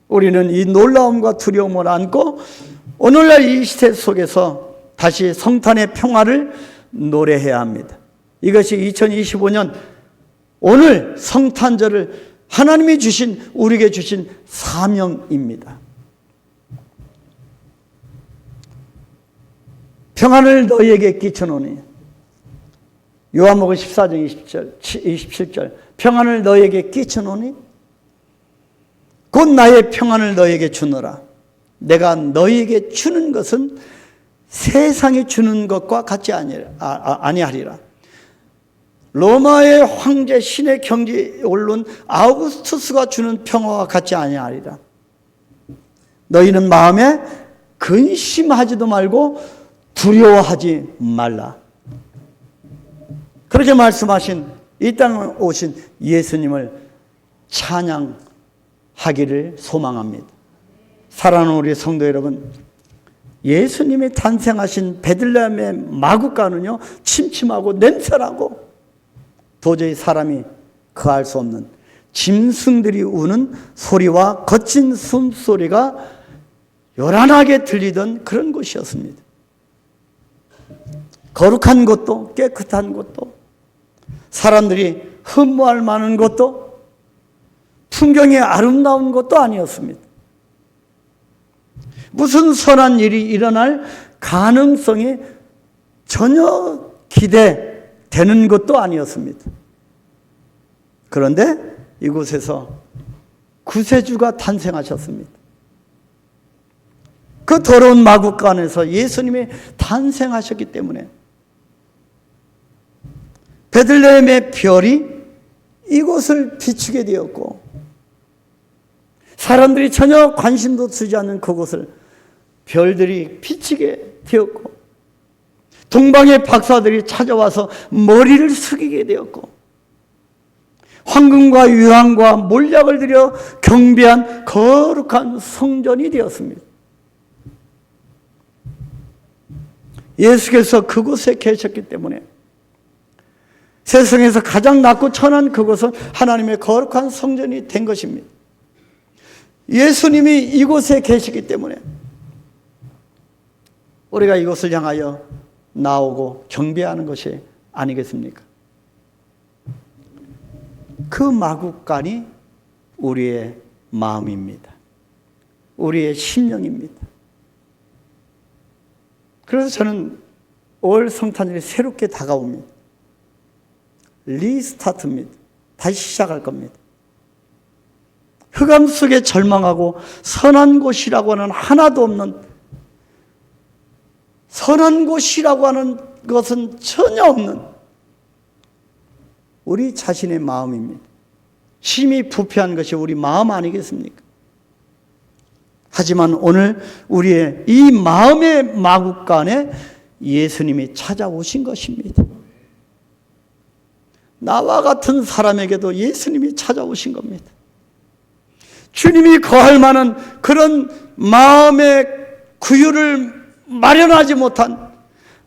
우리는 이 놀라움과 두려움을 안고 오늘날 이 시대 속에서 다시 성탄의 평화를 노래해야 합니다. 이것이 2025년 오늘 성탄절을 하나님이 우리에게 주신 사명입니다. 평안을 너희에게 끼쳐놓으니 요한복음 14장 27절 평안을 너희에게 끼쳐놓으니 곧 나의 평안을 너희에게 주노라. 내가 너희에게 주는 것은 세상이 주는 것과 같지 아니하리라. 로마의 황제 신의 경지에 오른 아우구스투스가 주는 평화와 같지 아니하리라. 너희는 마음에 근심하지도 말고 두려워하지 말라. 그렇게 말씀하신 이 땅에 오신 예수님을 찬양하기를 소망합니다. 사랑하는 우리 성도 여러분, 예수님이 탄생하신 베들레헴의 마구간은요 침침하고 냄새나고 도저히 사람이 거할 수 없는 짐승들이 우는 소리와 거친 숨소리가 요란하게 들리던 그런 곳이었습니다. 거룩한 곳도 깨끗한 곳도 사람들이 흠모할 만한 곳도 풍경이 아름다운 곳도 아니었습니다. 무슨 선한 일이 일어날 가능성이 전혀 기대되는 것도 아니었습니다. 그런데 이곳에서 구세주가 탄생하셨습니다. 그 더러운 마구간에서 예수님이 탄생하셨기 때문에 베들레헴의 별이 이곳을 비추게 되었고 사람들이 전혀 관심도 쓰지 않는 그곳을 별들이 비치게 되었고 동방의 박사들이 찾아와서 머리를 숙이게 되었고 황금과 유황과 몰약을 들여 경배한 거룩한 성전이 되었습니다. 예수께서 그곳에 계셨기 때문에 세상에서 가장 낮고 천한 그곳은 하나님의 거룩한 성전이 된 것입니다. 예수님이 이곳에 계시기 때문에 우리가 이곳을 향하여 나오고 경배하는 것이 아니겠습니까? 그 마구간이 우리의 마음입니다. 우리의 심령입니다. 그래서 저는 올 성탄절이 새롭게 다가옵니다. 리스타트입니다. 다시 시작할 겁니다. 흑암 속에 절망하고 선한 곳이라고 하는 하나도 없는 선한 곳이라고 하는 것은 전혀 없는 우리 자신의 마음입니다. 심히 부패한 것이 우리 마음 아니겠습니까? 하지만 오늘 우리의 이 마음의 마구간에 예수님이 찾아오신 것입니다. 나와 같은 사람에게도 예수님이 찾아오신 겁니다. 주님이 거할 만한 그런 마음의 구유를 마련하지 못한,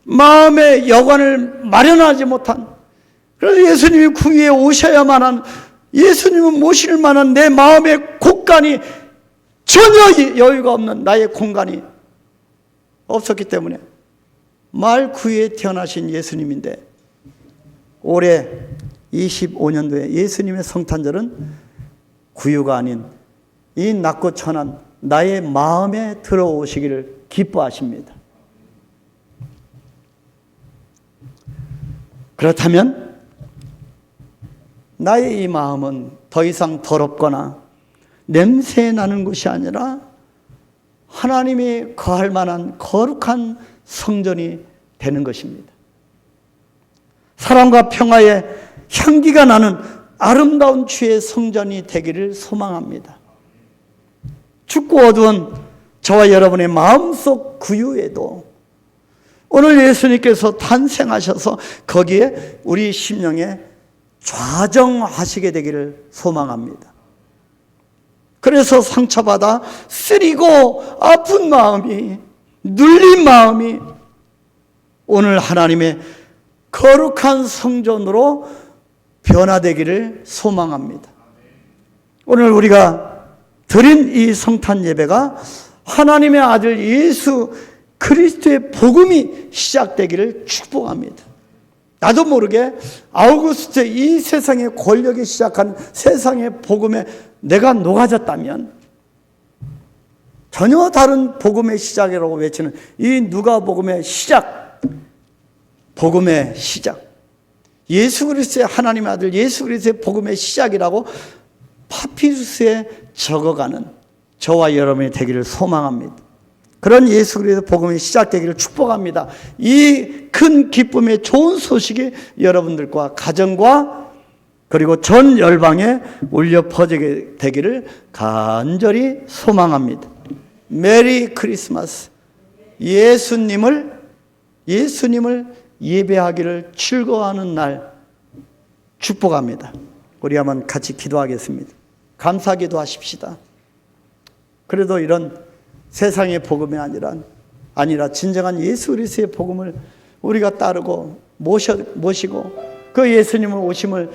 마음의 여관을 마련하지 못한, 그래서 예수님이 궁위에 오셔야만 한, 예수님을 모실 만한 내 마음의 곳간이 전혀 여유가 없는 나의 공간이 없었기 때문에 말 구유에 태어나신 예수님인데 올해 25년도에 예수님의 성탄절은 구유가 아닌 이 낮고 천한 나의 마음에 들어오시기를 기뻐하십니다. 그렇다면 나의 이 마음은 더 이상 더럽거나 냄새 나는 것이 아니라 하나님이 거할 만한 거룩한 성전이 되는 것입니다. 사랑과 평화의 향기가 나는 아름다운 주의 성전이 되기를 소망합니다. 춥고 어두운 저와 여러분의 마음속 구유에도 오늘 예수님께서 탄생하셔서 거기에 우리 심령에 좌정하시게 되기를 소망합니다. 그래서 상처받아 쓰리고 아픈 마음이, 눌린 마음이 오늘 하나님의 거룩한 성전으로 변화되기를 소망합니다. 오늘 우리가 드린 이 성탄 예배가 하나님의 아들 예수 그리스도의 복음이 시작되기를 축복합니다. 나도 모르게 아우구스트 이 세상의 권력이 시작한 세상의 복음에 내가 녹아졌다면 전혀 다른 복음의 시작이라고 외치는 이 누가복음의 시작, 복음의 시작, 예수 그리스도의 하나님의 아들 예수 그리스도의 복음의 시작이라고 파피루스에 적어가는 저와 여러분이 되기를 소망합니다. 그런 예수 그리스도의 복음이 시작되기를 축복합니다. 이 큰 기쁨의 좋은 소식이 여러분들과 가정과 그리고 전 열방에 울려 퍼지게 되기를 간절히 소망합니다. 메리 크리스마스. 예수님을 예배하기를 즐거워하는 날 축복합니다. 우리 한번 같이 기도하겠습니다. 감사기도 하십시다. 그래도 이런 세상의 복음이 아니라 진정한 예수 그리스도의 복음을 우리가 따르고 모시고 그 예수님을 오심을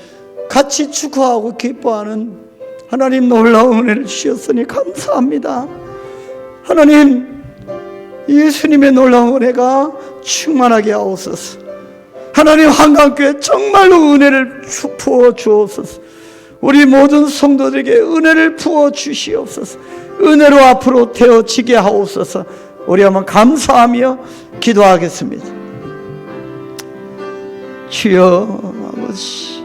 같이 축하하고 기뻐하는 하나님 놀라운 은혜를 주셨으니 감사합니다. 하나님, 예수님의 놀라운 은혜가 충만하게 하옵소서. 하나님, 한강교회 정말로 은혜를 부어 주옵소서. 우리 모든 성도들에게 은혜를 부어 주시옵소서. 은혜로 앞으로 되어지게 하옵소서. 우리 한번 감사하며 기도하겠습니다. 주여 아버지,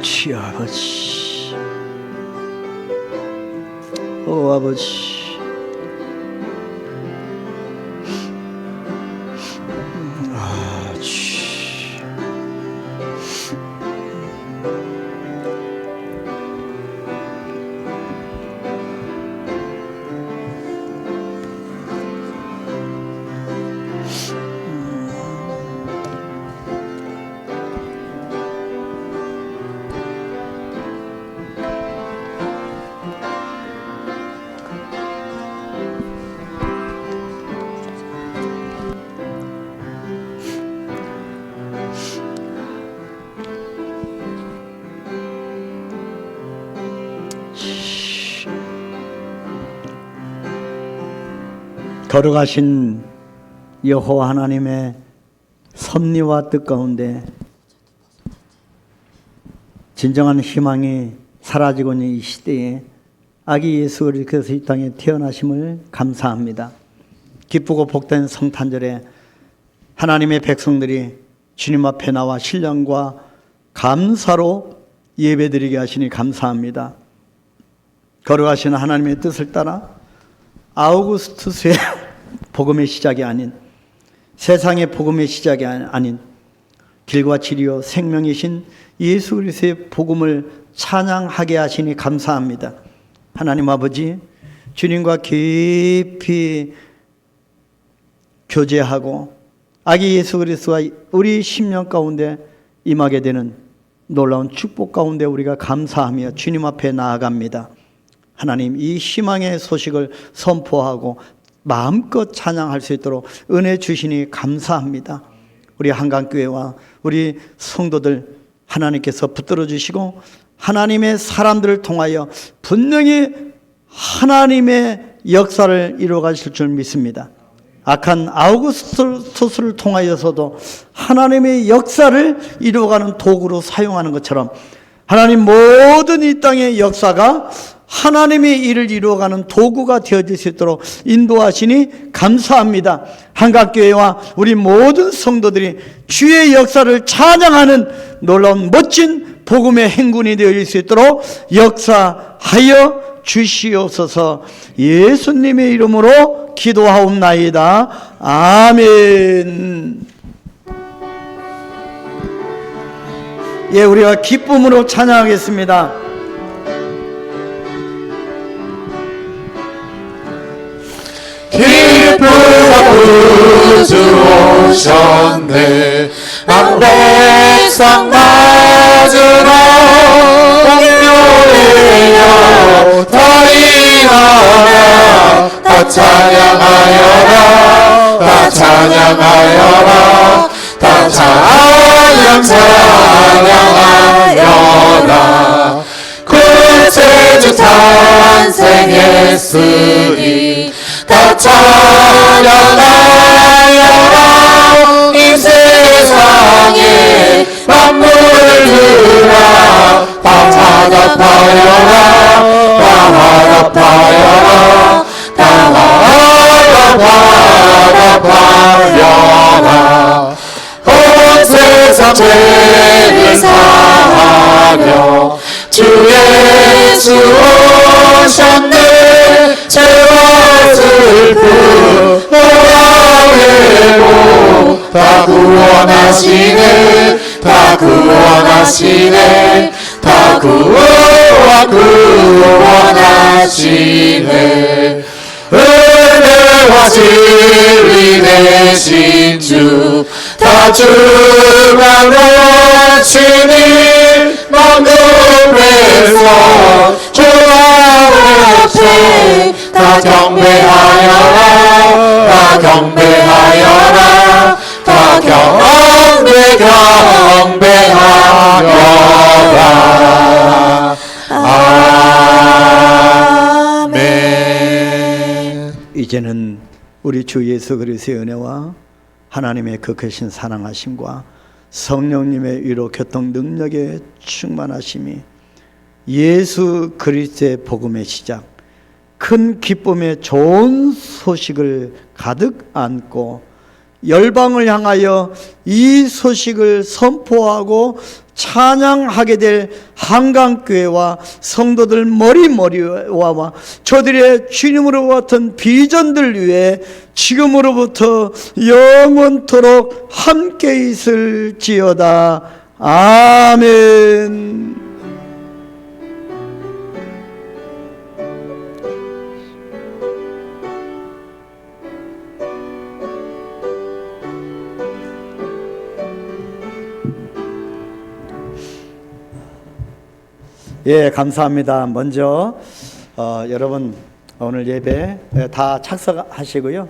주여 아버지, 오 아버지, 거룩하신 여호와 하나님의 섭리와 뜻 가운데 진정한 희망이 사라지고 있는 이 시대에 아기 예수 그리스도께서 이 땅에 태어나심을 감사합니다. 기쁘고 복된 성탄절에 하나님의 백성들이 주님 앞에 나와 신령과 감사로 예배드리게 하시니 감사합니다. 거룩하신 하나님의 뜻을 따라 아우구스투스의 복음의 시작이 아닌, 세상의 복음의 시작이 아닌 길과 진리요 생명이신 예수 그리스도의 복음을 찬양하게 하시니 감사합니다. 하나님 아버지, 주님과 깊이 교제하고 아기 예수 그리스도와 우리 심령 가운데 임하게 되는 놀라운 축복 가운데 우리가 감사하며 주님 앞에 나아갑니다. 하나님, 이 희망의 소식을 선포하고 마음껏 찬양할 수 있도록 은혜 주시니 감사합니다. 우리 한강교회와 우리 성도들 하나님께서 붙들어 주시고 하나님의 사람들을 통하여 분명히 하나님의 역사를 이루어 가실 줄 믿습니다. 악한 아우구스투스를 통하여서도 하나님의 역사를 이루어가는 도구로 사용하는 것처럼 하나님, 모든 이 땅의 역사가 하나님의 일을 이루어가는 도구가 되어질 수 있도록 인도하시니 감사합니다. 한각교회와 우리 모든 성도들이 주의 역사를 찬양하는 놀라운 멋진 복음의 행군이 되어질 수 있도록 역사하여 주시옵소서. 예수님의 이름으로 기도하옵나이다. 아멘. 예, 우리가 기쁨으로 찬양하겠습니다. 기쁘다 구주 오셨네. 남백성 맞으러 공명이여 더이하라. 다 찬양하여라. 다 찬양하여라. 다 찬양하여라. 구세주 탄생했으니 다 찬양하여라. 이 세상에 만물들아 다 화답하여라. 다 화답하여라. 다 화답하여라. 온 세상 죄를 사하며 주 예수 오셨네. 죄와 슬픔 노하회로 다 구원하시네. 다 구원하시네. 다 구원하시네. 은혜와 진리 되신 주 다 주만하시니 만금에서 주 앞에 다 경배하여라. 다 경배하여라. 다 경배하여라. 아멘. 이제는 우리 주 예수 그리스도의 은혜와 하나님의 그 크신 사랑하심과 성령님의 위로 교통 능력의 충만하심이 예수 그리스도의 복음의 시작, 큰 기쁨의 좋은 소식을 가득 안고 열방을 향하여 이 소식을 선포하고 찬양하게 될 한강교회와 성도들 머리머리와 저들의 주님으로 같은 비전들 위해 지금으로부터 영원토록 함께 있을지어다. 아멘. 예, 감사합니다. 먼저 여러분 오늘 예배 다 착석하시고요.